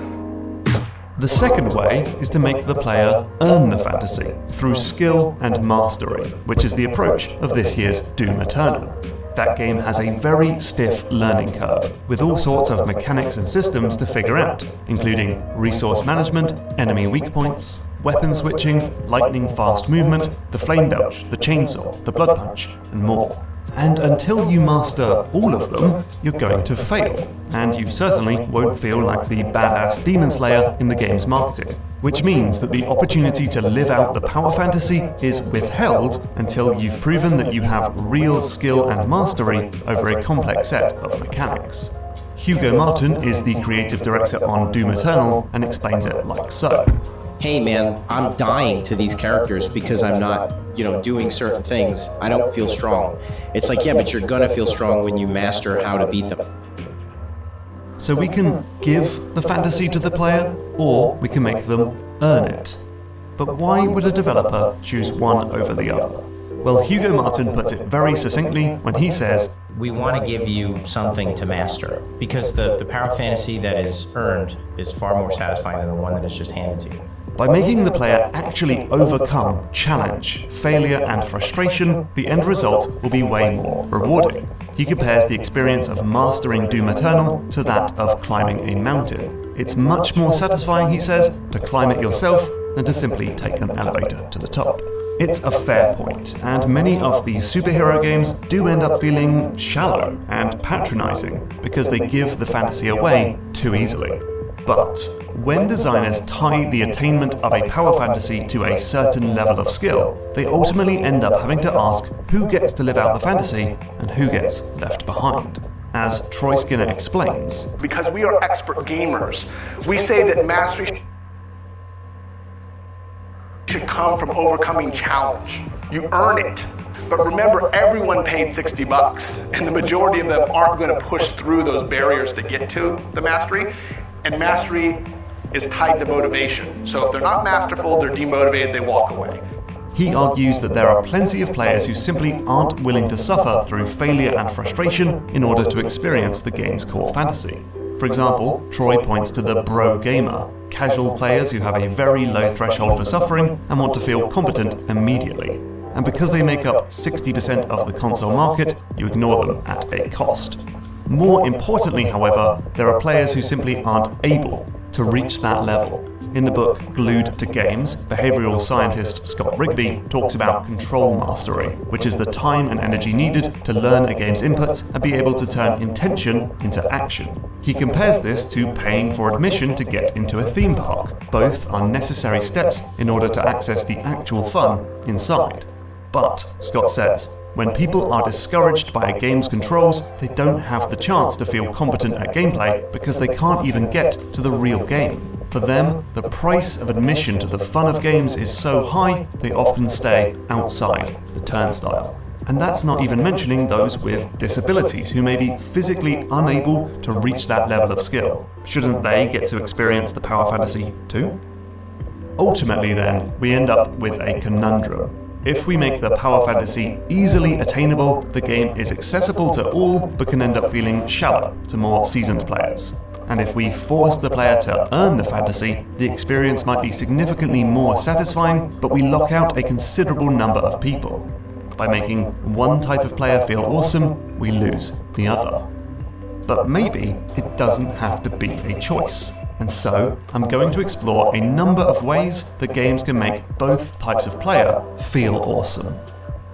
The second way is to make the player earn the fantasy through skill and mastery, which is the approach of this year's Doom Eternal. That game has a very stiff learning curve, with all sorts of mechanics and systems to figure out, including resource management, enemy weak points, weapon switching, lightning-fast movement, the flame belch, the chainsaw, the blood punch, and more. And until you master all of them, you're going to fail, and you certainly won't feel like the badass demon slayer in the game's marketing, which means that the opportunity to live out the power fantasy is withheld until you've proven that you have real skill and mastery over a complex set of mechanics. Hugo Martin is the creative director on Doom Eternal and explains it like so. Hey man, I'm dying to these characters because I'm not, doing certain things. I don't feel strong. It's like, yeah, but you're gonna feel strong when you master how to beat them. So we can give the fantasy to the player, or we can make them earn it. But why would a developer choose one over the other? Well, Hugo Martin puts it very succinctly when he says, we want to give you something to master, because the power fantasy that is earned is far more satisfying than the one that is just handed to you. By making the player actually overcome challenge, failure, and frustration, the end result will be way more rewarding. He compares the experience of mastering Doom Eternal to that of climbing a mountain. It's much more satisfying, he says, to climb it yourself than to simply take an elevator to the top. It's a fair point, and many of these superhero games do end up feeling shallow and patronizing because they give the fantasy away too easily. But when designers tie the attainment of a power fantasy to a certain level of skill, they ultimately end up having to ask who gets to live out the fantasy and who gets left behind. As Troy Skinner explains, because we are expert gamers, we say that mastery should come from overcoming challenge. You earn it. But remember, everyone paid $60, and the majority of them aren't going to push through those barriers to get to the mastery. And mastery is tied to motivation. So if they're not masterful, they're demotivated, they walk away. He argues that there are plenty of players who simply aren't willing to suffer through failure and frustration in order to experience the game's core fantasy. For example, Troy points to the bro gamer, casual players who have a very low threshold for suffering and want to feel competent immediately. And because they make up 60% of the console market, you ignore them at a cost. More importantly, however, there are players who simply aren't able to reach that level. In the book Glued to Games, behavioral scientist Scott Rigby talks about control mastery, which is the time and energy needed to learn a game's inputs and be able to turn intention into action. He compares this to paying for admission to get into a theme park. Both are necessary steps in order to access the actual fun inside. But, Scott says, when people are discouraged by a game's controls, they don't have the chance to feel competent at gameplay because they can't even get to the real game. For them, the price of admission to the fun of games is so high, they often stay outside the turnstile. And that's not even mentioning those with disabilities who may be physically unable to reach that level of skill. Shouldn't they get to experience the power fantasy too? Ultimately then, we end up with a conundrum. If we make the power fantasy easily attainable, the game is accessible to all but can end up feeling shallow to more seasoned players. And if we force the player to earn the fantasy, the experience might be significantly more satisfying, but we lock out a considerable number of people. By making one type of player feel awesome, we lose the other. But maybe it doesn't have to be a choice. And so, I'm going to explore a number of ways that games can make both types of player feel awesome.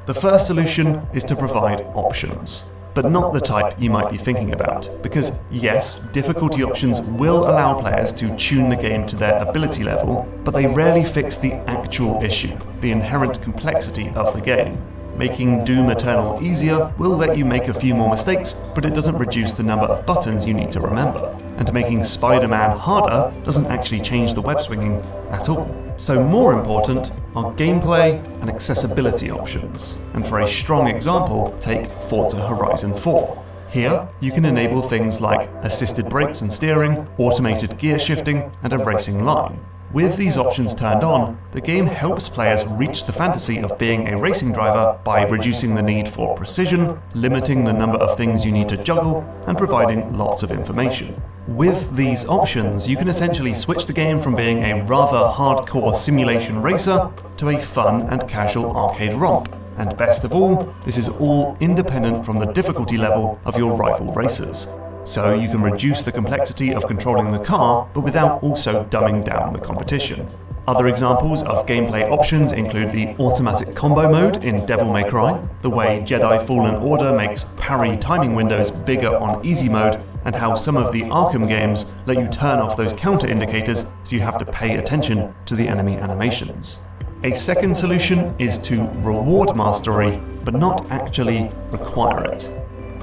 The first solution is to provide options, but not the type you might be thinking about, because yes, difficulty options will allow players to tune the game to their ability level, but they rarely fix the actual issue, the inherent complexity of the game. Making Doom Eternal easier will let you make a few more mistakes, but it doesn't reduce the number of buttons you need to remember. And making Spider-Man harder doesn't actually change the web swinging at all. So more important are gameplay and accessibility options. And for a strong example, take Forza Horizon 4. Here, you can enable things like assisted brakes and steering, automated gear shifting, and a racing line. With these options turned on, the game helps players reach the fantasy of being a racing driver by reducing the need for precision, limiting the number of things you need to juggle, and providing lots of information. With these options, you can essentially switch the game from being a rather hardcore simulation racer to a fun and casual arcade romp. And best of all, this is all independent from the difficulty level of your rival racers. So you can reduce the complexity of controlling the car, but without also dumbing down the competition. Other examples of gameplay options include the automatic combo mode in Devil May Cry, the way Jedi Fallen Order makes parry timing windows bigger on easy mode, and how some of the Arkham games let you turn off those counter indicators so you have to pay attention to the enemy animations. A second solution is to reward mastery, but not actually require it.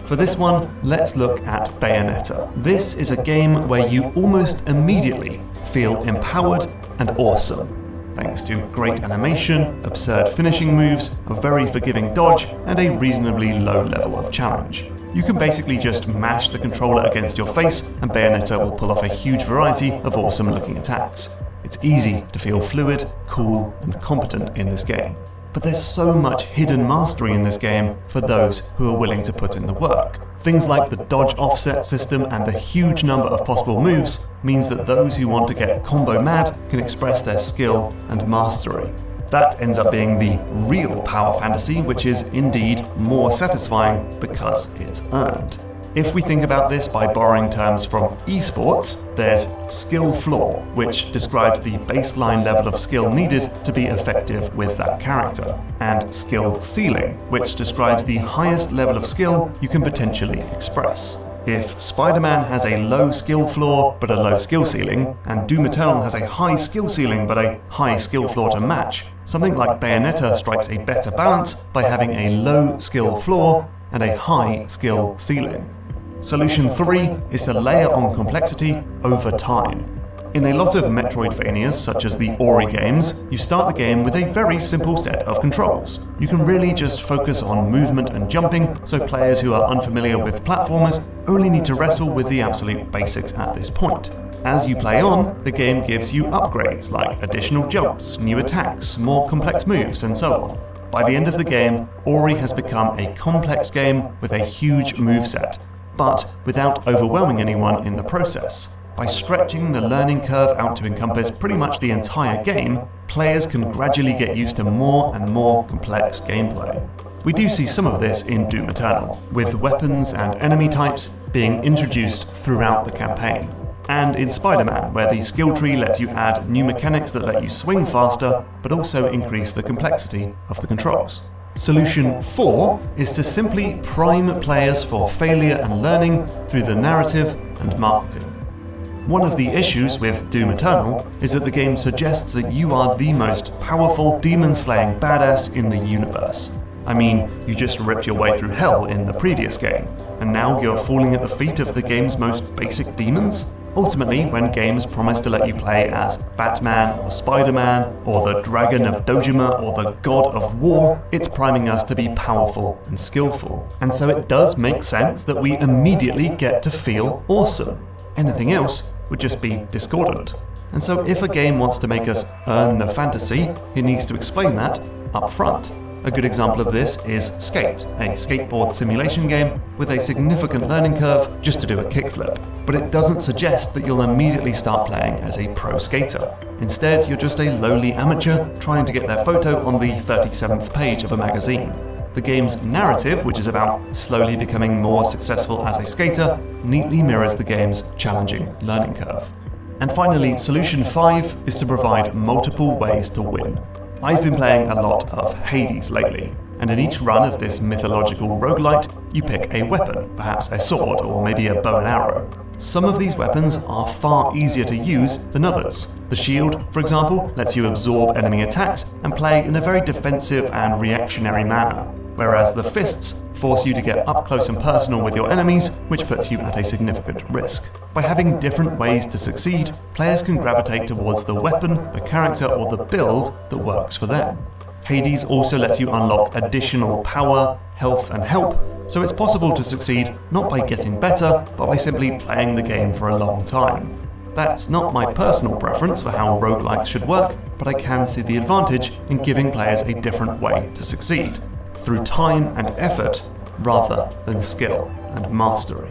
For this one, let's look at Bayonetta. This is a game where you almost immediately feel empowered and awesome, thanks to great animation, absurd finishing moves, a very forgiving dodge, and a reasonably low level of challenge. You can basically just mash the controller against your face, and Bayonetta will pull off a huge variety of awesome looking attacks. It's easy to feel fluid, cool, and competent in this game. But there's so much hidden mastery in this game for those who are willing to put in the work. Things like the dodge offset system and the huge number of possible moves means that those who want to get combo mad can express their skill and mastery. That ends up being the real power fantasy, which is indeed more satisfying because it's earned. If we think about this by borrowing terms from esports, there's skill floor, which describes the baseline level of skill needed to be effective with that character, and skill ceiling, which describes the highest level of skill you can potentially express. If Spider-Man has a low skill floor but a low skill ceiling, and Doom Eternal has a high skill ceiling but a high skill floor to match, something like Bayonetta strikes a better balance by having a low skill floor and a high skill ceiling. Solution 3 is to layer on complexity over time. In a lot of Metroidvanias, such as the Ori games, you start the game with a very simple set of controls. You can really just focus on movement and jumping, so players who are unfamiliar with platformers only need to wrestle with the absolute basics at this point. As you play on, the game gives you upgrades like additional jumps, new attacks, more complex moves, and so on. By the end of the game, Ori has become a complex game with a huge moveset, but without overwhelming anyone in the process. By stretching the learning curve out to encompass pretty much the entire game, players can gradually get used to more and more complex gameplay. We do see some of this in Doom Eternal, with weapons and enemy types being introduced throughout the campaign. And in Spider-Man, where the skill tree lets you add new mechanics that let you swing faster, but also increase the complexity of the controls. Solution 4 is to simply prime players for failure and learning through the narrative and marketing. One of the issues with Doom Eternal is that the game suggests that you are the most powerful demon-slaying badass in the universe. I mean, you just ripped your way through hell in the previous game, and now you're falling at the feet of the game's most basic demons? Ultimately, when games promise to let you play as Batman or Spider-Man or the Dragon of Dojima or the God of War, it's priming us to be powerful and skillful. And so it does make sense that we immediately get to feel awesome. Anything else would just be discordant. And so if a game wants to make us earn the fantasy, it needs to explain that up front. A good example of this is Skate, a skateboard simulation game with a significant learning curve just to do a kickflip. But it doesn't suggest that you'll immediately start playing as a pro skater. Instead, you're just a lowly amateur trying to get their photo on the 37th page of a magazine. The game's narrative, which is about slowly becoming more successful as a skater, neatly mirrors the game's challenging learning curve. And finally, solution 5 is to provide multiple ways to win. I've been playing a lot of Hades lately, and in each run of this mythological roguelite, you pick a weapon, perhaps a sword or maybe a bow and arrow. Some of these weapons are far easier to use than others. The shield, for example, lets you absorb enemy attacks and play in a very defensive and reactionary manner, whereas the fists force you to get up close and personal with your enemies, which puts you at a significant risk. By having different ways to succeed, players can gravitate towards the weapon, the character, or the build that works for them. Hades also lets you unlock additional power, health, and help, so it's possible to succeed not by getting better, but by simply playing the game for a long time. That's not my personal preference for how roguelikes should work, but I can see the advantage in giving players a different way to succeed, through time and effort rather than skill and mastery.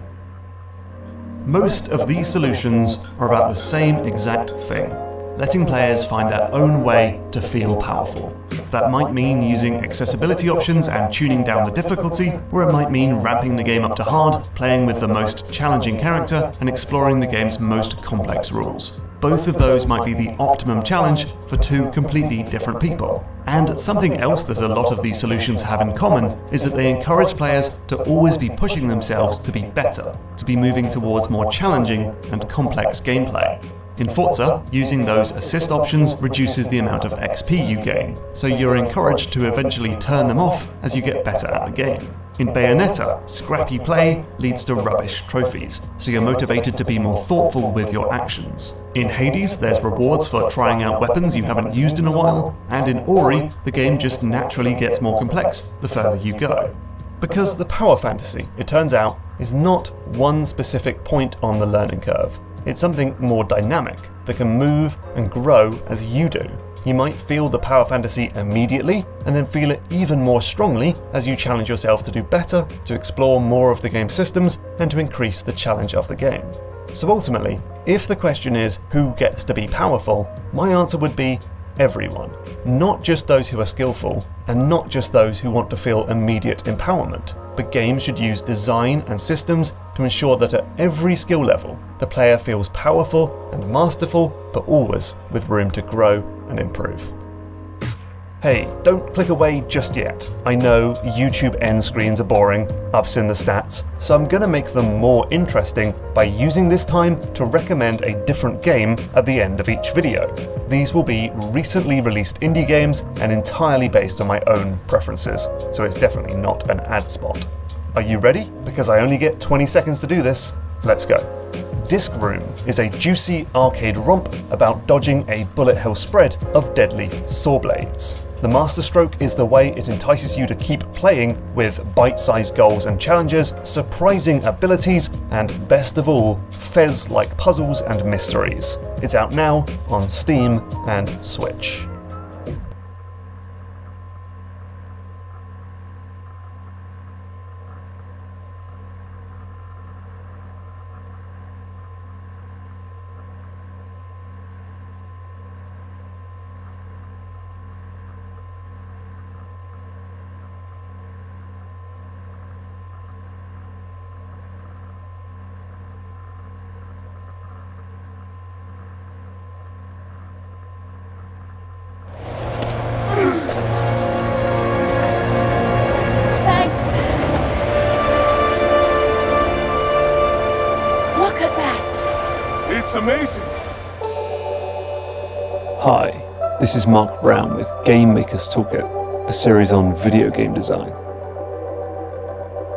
Most of these solutions are about the same exact thing, letting players find their own way to feel powerful. That might mean using accessibility options and tuning down the difficulty, or it might mean ramping the game up to hard, playing with the most challenging character, and exploring the game's most complex rules. Both of those might be the optimum challenge for two completely different people. And something else that a lot of these solutions have in common is that they encourage players to always be pushing themselves to be better, to be moving towards more challenging and complex gameplay. In Forza, using those assist options reduces the amount of XP you gain, so you're encouraged to eventually turn them off as you get better at the game. In Bayonetta, scrappy play leads to rubbish trophies, so you're motivated to be more thoughtful with your actions. In Hades, there's rewards for trying out weapons you haven't used in a while, and in Ori, the game just naturally gets more complex the further you go. Because the power fantasy, it turns out, is not one specific point on the learning curve. It's something more dynamic that can move and grow as you do. You might feel the power fantasy immediately, and then feel it even more strongly as you challenge yourself to do better, to explore more of the game's systems, and to increase the challenge of the game. So ultimately, if the question is who gets to be powerful, my answer would be everyone. Not just those who are skillful, and not just those who want to feel immediate empowerment, but games should use design and systems to ensure that at every skill level, the player feels powerful and masterful, but always with room to grow and improve. Hey, don't click away just yet. I know YouTube end screens are boring, I've seen the stats, so I'm gonna make them more interesting by using this time to recommend a different game at the end of each video. These will be recently released indie games and entirely based on my own preferences, so it's definitely not an ad spot. Are you ready? Because I only get 20 seconds to do this. Let's go. Disc Room is a juicy arcade romp about dodging a bullet hell spread of deadly saw blades. The masterstroke is the way it entices you to keep playing with bite-sized goals and challenges, surprising abilities, and best of all, Fez-like puzzles and mysteries. It's out now on Steam and Switch. Amazing. Hi, this is Mark Brown with Game Maker's Toolkit, a series on video game design.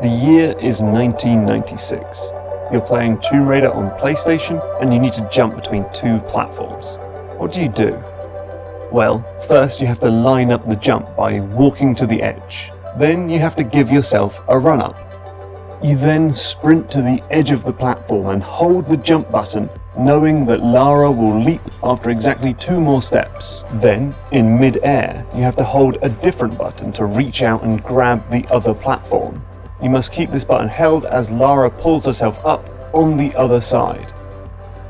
The year is 1996. You're playing Tomb Raider on PlayStation and you need to jump between two platforms. What do? Well, first you have to line up the jump by walking to the edge. Then you have to give yourself a run-up. You then sprint to the edge of the platform and hold the jump button, knowing that Lara will leap after exactly 2 more steps. Then, in mid-air, you have to hold a different button to reach out and grab the other platform. You must keep this button held as Lara pulls herself up on the other side.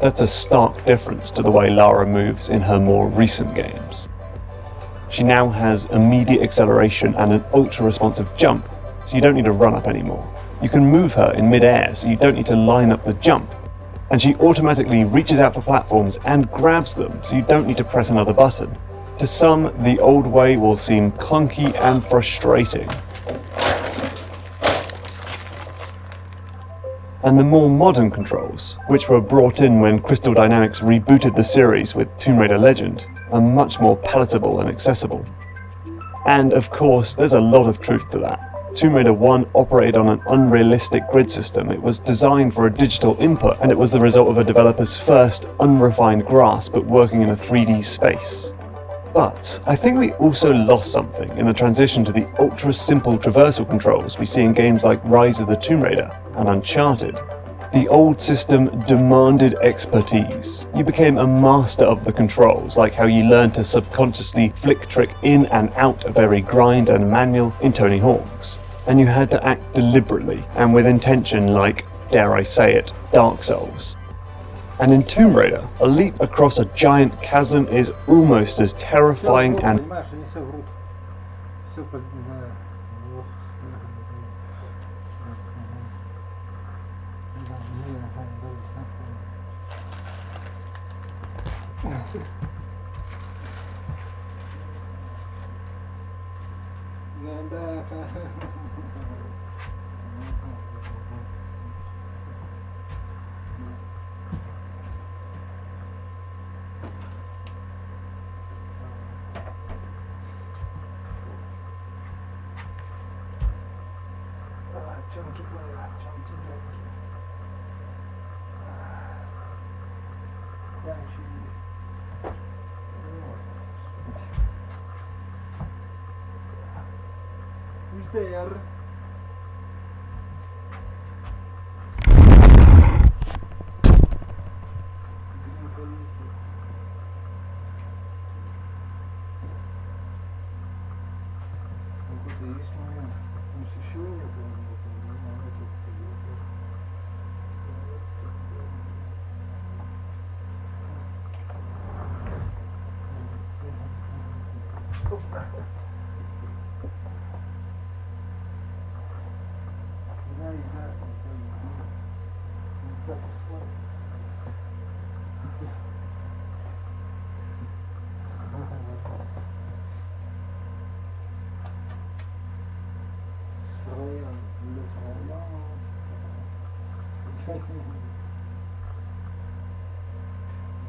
That's a stark difference to the way Lara moves in her more recent games. She now has immediate acceleration and an ultra-responsive jump, so you don't need to run up anymore. You can move her in mid-air, so you don't need to line up the jump. And she automatically reaches out for platforms and grabs them, so you don't need to press another button. To some, the old way will seem clunky and frustrating. And the more modern controls, which were brought in when Crystal Dynamics rebooted the series with Tomb Raider Legend, are much more palatable and accessible. And of course, there's a lot of truth to that. Tomb Raider 1 operated on an unrealistic grid system. It was designed for a digital input, and it was the result of a developer's first unrefined grasp at working in a 3D space. But I think we also lost something in the transition to the ultra-simple traversal controls we see in games like Rise of the Tomb Raider and Uncharted. The old system demanded expertise. You became a master of the controls, like how you learned to subconsciously flick trick in and out of every grind and manual in Tony Hawk's. And you had to act deliberately and with intention, like, dare I say it, Dark Souls. And in Tomb Raider, a leap across a giant chasm is almost as terrifying and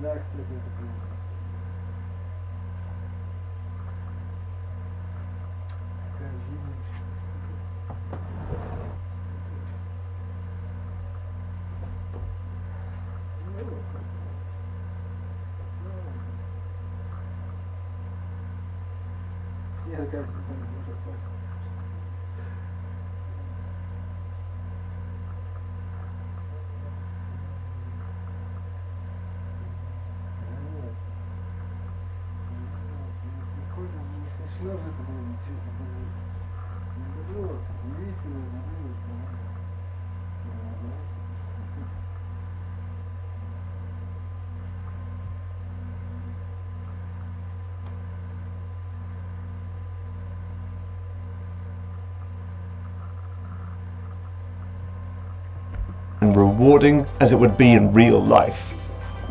Да, кстати, это было. Какая жизнь. Нет, как уже смешно же это было, ничего не было, не весело, не было. And rewarding as it would be in real life.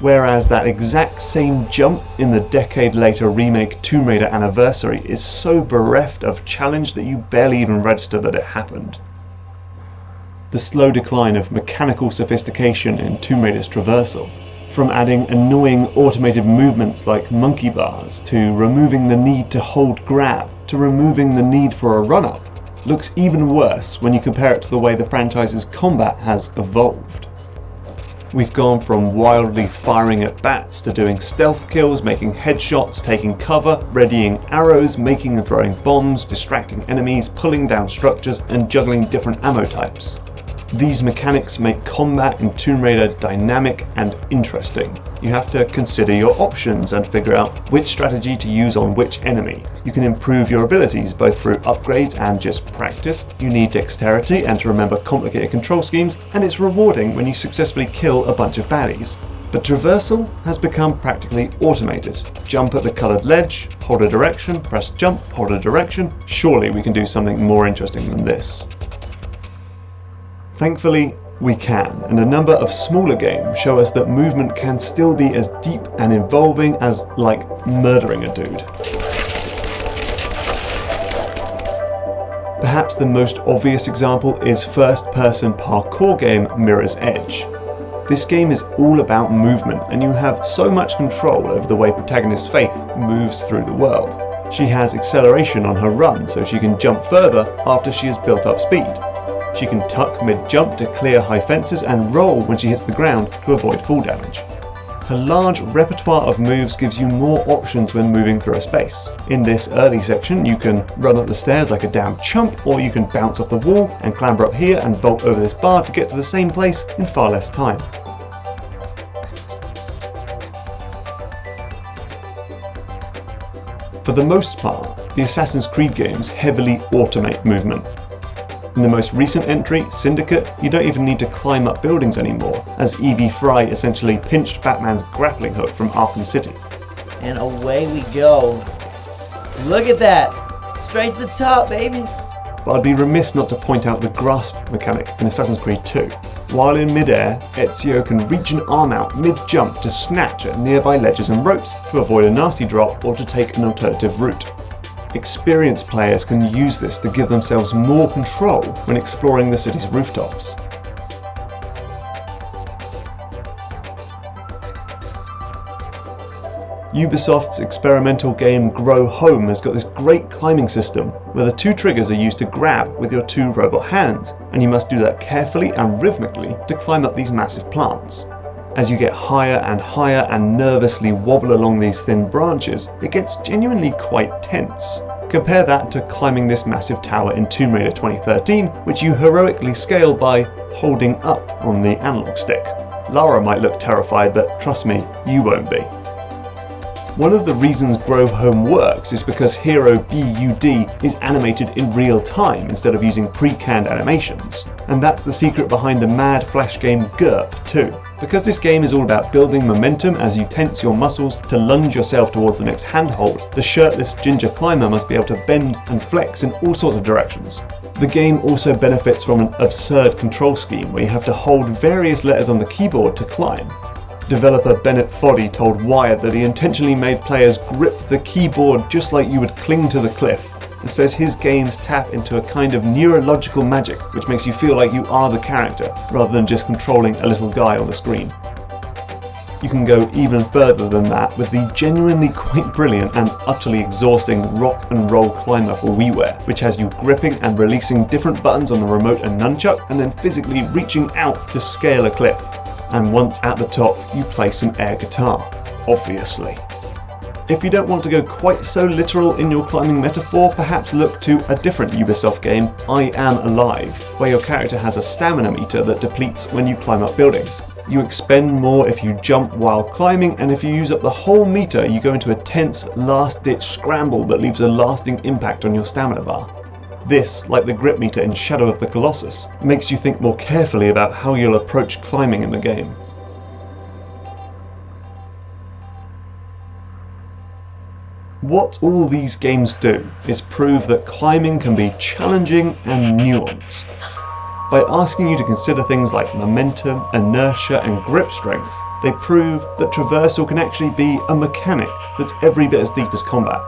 Whereas that exact same jump in the decade later remake Tomb Raider Anniversary is so bereft of challenge that you barely even register that it happened. The slow decline of mechanical sophistication in Tomb Raider's traversal, from adding annoying automated movements like monkey bars to removing the need to hold grab to removing the need for a run-up, looks even worse when you compare it to the way the franchise's combat has evolved. We've gone from wildly firing at bats to doing stealth kills, making headshots, taking cover, readying arrows, making and throwing bombs, distracting enemies, pulling down structures, and juggling different ammo types. These mechanics make combat in Tomb Raider dynamic and interesting. You have to consider your options and figure out which strategy to use on which enemy. You can improve your abilities both through upgrades and just practice. You need dexterity and to remember complicated control schemes, and it's rewarding when you successfully kill a bunch of baddies. But traversal has become practically automated. Jump at the coloured ledge, hold a direction, press jump, hold a direction. Surely we can do something more interesting than this. Thankfully, we can, and a number of smaller games show us that movement can still be as deep and involving as, like, murdering a dude. Perhaps the most obvious example is first-person parkour game Mirror's Edge. This game is all about movement, and you have so much control over the way protagonist Faith moves through the world. She has acceleration on her run, so she can jump further after she has built up speed. She can tuck mid-jump to clear high fences and roll when she hits the ground to avoid fall damage. Her large repertoire of moves gives you more options when moving through a space. In this early section, you can run up the stairs like a damn chump, or you can bounce off the wall and clamber up here and vault over this bar to get to the same place in far less time. For the most part, the Assassin's Creed games heavily automate movement. In the most recent entry, Syndicate, you don't even need to climb up buildings anymore, as Evie Fry essentially pinched Batman's grappling hook from Arkham City. And away we go. Look at that! Straight to the top, baby! But I'd be remiss not to point out the grasp mechanic in Assassin's Creed 2. While in mid-air, Ezio can reach an arm out mid-jump to snatch at nearby ledges and ropes to avoid a nasty drop or to take an alternative route. Experienced players can use this to give themselves more control when exploring the city's rooftops. Ubisoft's experimental game Grow Home has got this great climbing system where the two triggers are used to grab with your two robot hands, and you must do that carefully and rhythmically to climb up these massive plants. As you get higher and nervously wobble along these thin branches, it gets genuinely quite tense. Compare that to climbing this massive tower in Tomb Raider 2013, which you heroically scale by holding up on the analog stick. Lara might look terrified, but trust me, you won't be. One of the reasons Grow Home works is because Hero BUD is animated in real time instead of using pre-canned animations. And that's the secret behind the mad flash game GURP too. Because this game is all about building momentum as you tense your muscles to lunge yourself towards the next handhold, the shirtless ginger climber must be able to bend and flex in all sorts of directions. The game also benefits from an absurd control scheme where you have to hold various letters on the keyboard to climb. Developer Bennett Foddy told Wired that he intentionally made players grip the keyboard just like you would cling to the cliff, and says his games tap into a kind of neurological magic which makes you feel like you are the character rather than just controlling a little guy on the screen. You can go even further than that with the genuinely quite brilliant and utterly exhausting rock and roll climber for WiiWare, which has you gripping and releasing different buttons on the remote and nunchuck and then physically reaching out to scale a cliff. And once at the top, you play some air guitar, obviously. If you don't want to go quite so literal in your climbing metaphor, perhaps look to a different Ubisoft game, I Am Alive, where your character has a stamina meter that depletes when you climb up buildings. You expend more if you jump while climbing, and if you use up the whole meter, you go into a tense, last-ditch scramble that leaves a lasting impact on your stamina bar. This, like the grip meter in Shadow of the Colossus, makes you think more carefully about how you'll approach climbing in the game. What all these games do is prove that climbing can be challenging and nuanced. By asking you to consider things like momentum, inertia and grip strength, they prove that traversal can actually be a mechanic that's every bit as deep as combat.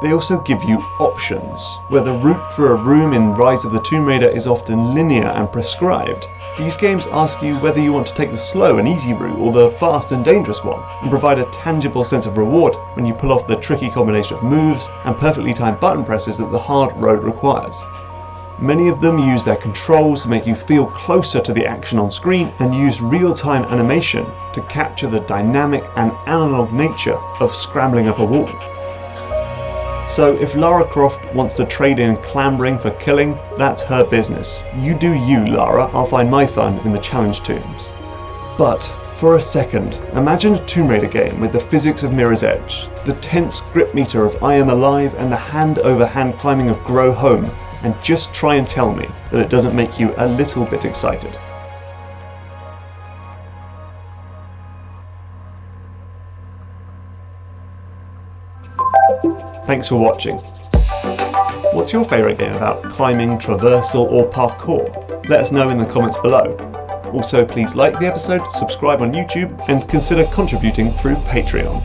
They also give you options, where the route for a room in Rise of the Tomb Raider is often linear and prescribed. These games ask you whether you want to take the slow and easy route or the fast and dangerous one, and provide a tangible sense of reward when you pull off the tricky combination of moves and perfectly timed button presses that the hard road requires. Many of them use their controls to make you feel closer to the action on screen and use real-time animation to capture the dynamic and analog nature of scrambling up a wall. So if Lara Croft wants to trade in clambering for killing, that's her business. You do you, Lara, I'll find my fun in the challenge tombs. But for a second, imagine a Tomb Raider game with the physics of Mirror's Edge, the tense grip meter of I Am Alive and the hand-over-hand climbing of Grow Home, and just try and tell me that it doesn't make you a little bit excited. Thanks for watching. What's your favourite game about climbing, traversal or parkour? Let us know in the comments below. Also, please like the episode, subscribe on YouTube and consider contributing through Patreon.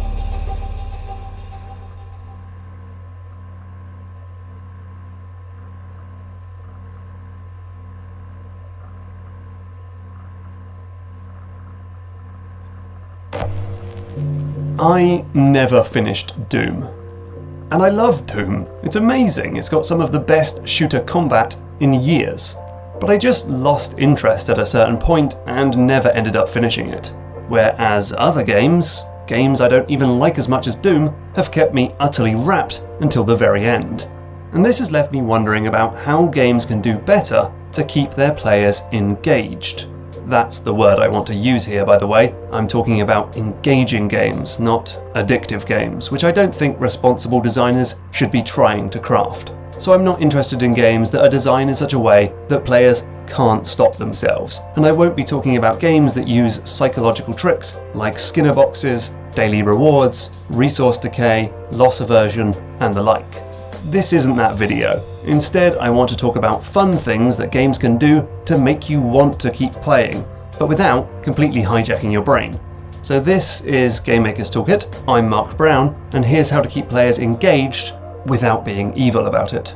I never finished Doom. And I love Doom. It's amazing. It's got some of the best shooter combat in years. But I just lost interest at a certain point and never ended up finishing it. Whereas other games I don't even like as much as Doom, have kept me utterly wrapped until the very end. And this has left me wondering about how games can do better to keep their players engaged. That's the word I want to use here, by the way. I'm talking about engaging games, not addictive games, which I don't think responsible designers should be trying to craft. So I'm not interested in games that are designed in such a way that players can't stop themselves. And I won't be talking about games that use psychological tricks like Skinner boxes, daily rewards, resource decay, loss aversion, and the like. This isn't that video. Instead, I want to talk about fun things that games can do to make you want to keep playing, but without completely hijacking your brain. So this is Game Maker's Toolkit. I'm Mark Brown, and here's how to keep players engaged without being evil about it.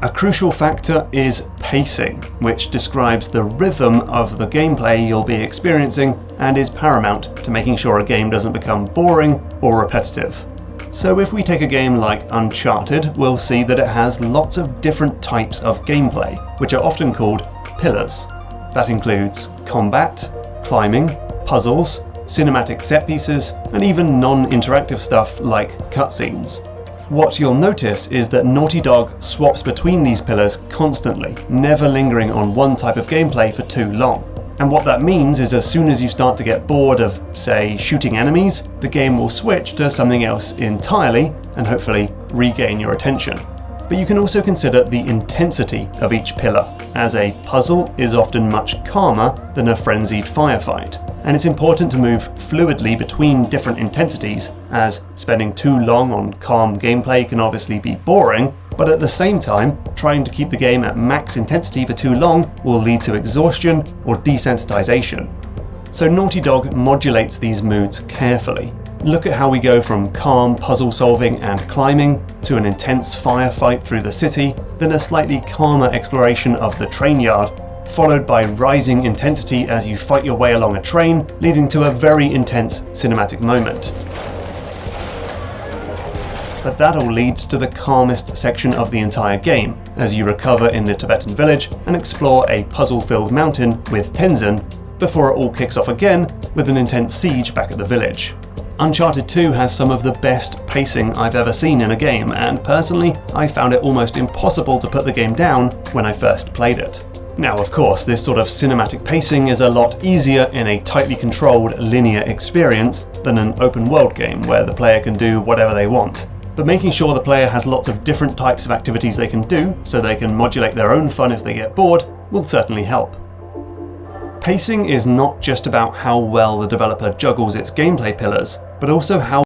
A crucial factor is pacing, which describes the rhythm of the gameplay you'll be experiencing and is paramount to making sure a game doesn't become boring or repetitive. So if we take a game like Uncharted, we'll see that it has lots of different types of gameplay, which are often called pillars. That includes combat, climbing, puzzles, cinematic set pieces, and even non-interactive stuff like cutscenes. What you'll notice is that Naughty Dog swaps between these pillars constantly, never lingering on one type of gameplay for too long. And what that means is as soon as you start to get bored of, say, shooting enemies, the game will switch to something else entirely and hopefully regain your attention. But you can also consider the intensity of each pillar, as a puzzle is often much calmer than a frenzied firefight. And it's important to move fluidly between different intensities, as spending too long on calm gameplay can obviously be boring, but at the same time, trying to keep the game at max intensity for too long will lead to exhaustion or desensitization. So Naughty Dog modulates these moods carefully. Look at how we go from calm puzzle solving and climbing to an intense firefight through the city, then a slightly calmer exploration of the train yard, followed by rising intensity as you fight your way along a train, leading to a very intense cinematic moment. But that all leads to the calmest section of the entire game, as you recover in the Tibetan village and explore a puzzle-filled mountain with Tenzin, before it all kicks off again with an intense siege back at the village. Uncharted 2 has some of the best pacing I've ever seen in a game, and personally, I found it almost impossible to put the game down when I first played it. Now, of course, this sort of cinematic pacing is a lot easier in a tightly controlled linear experience than an open world game where the player can do whatever they want. But making sure the player has lots of different types of activities they can do, so they can modulate their own fun if they get bored, will certainly help. Pacing is not just about how well the developer juggles its gameplay pillars, but also how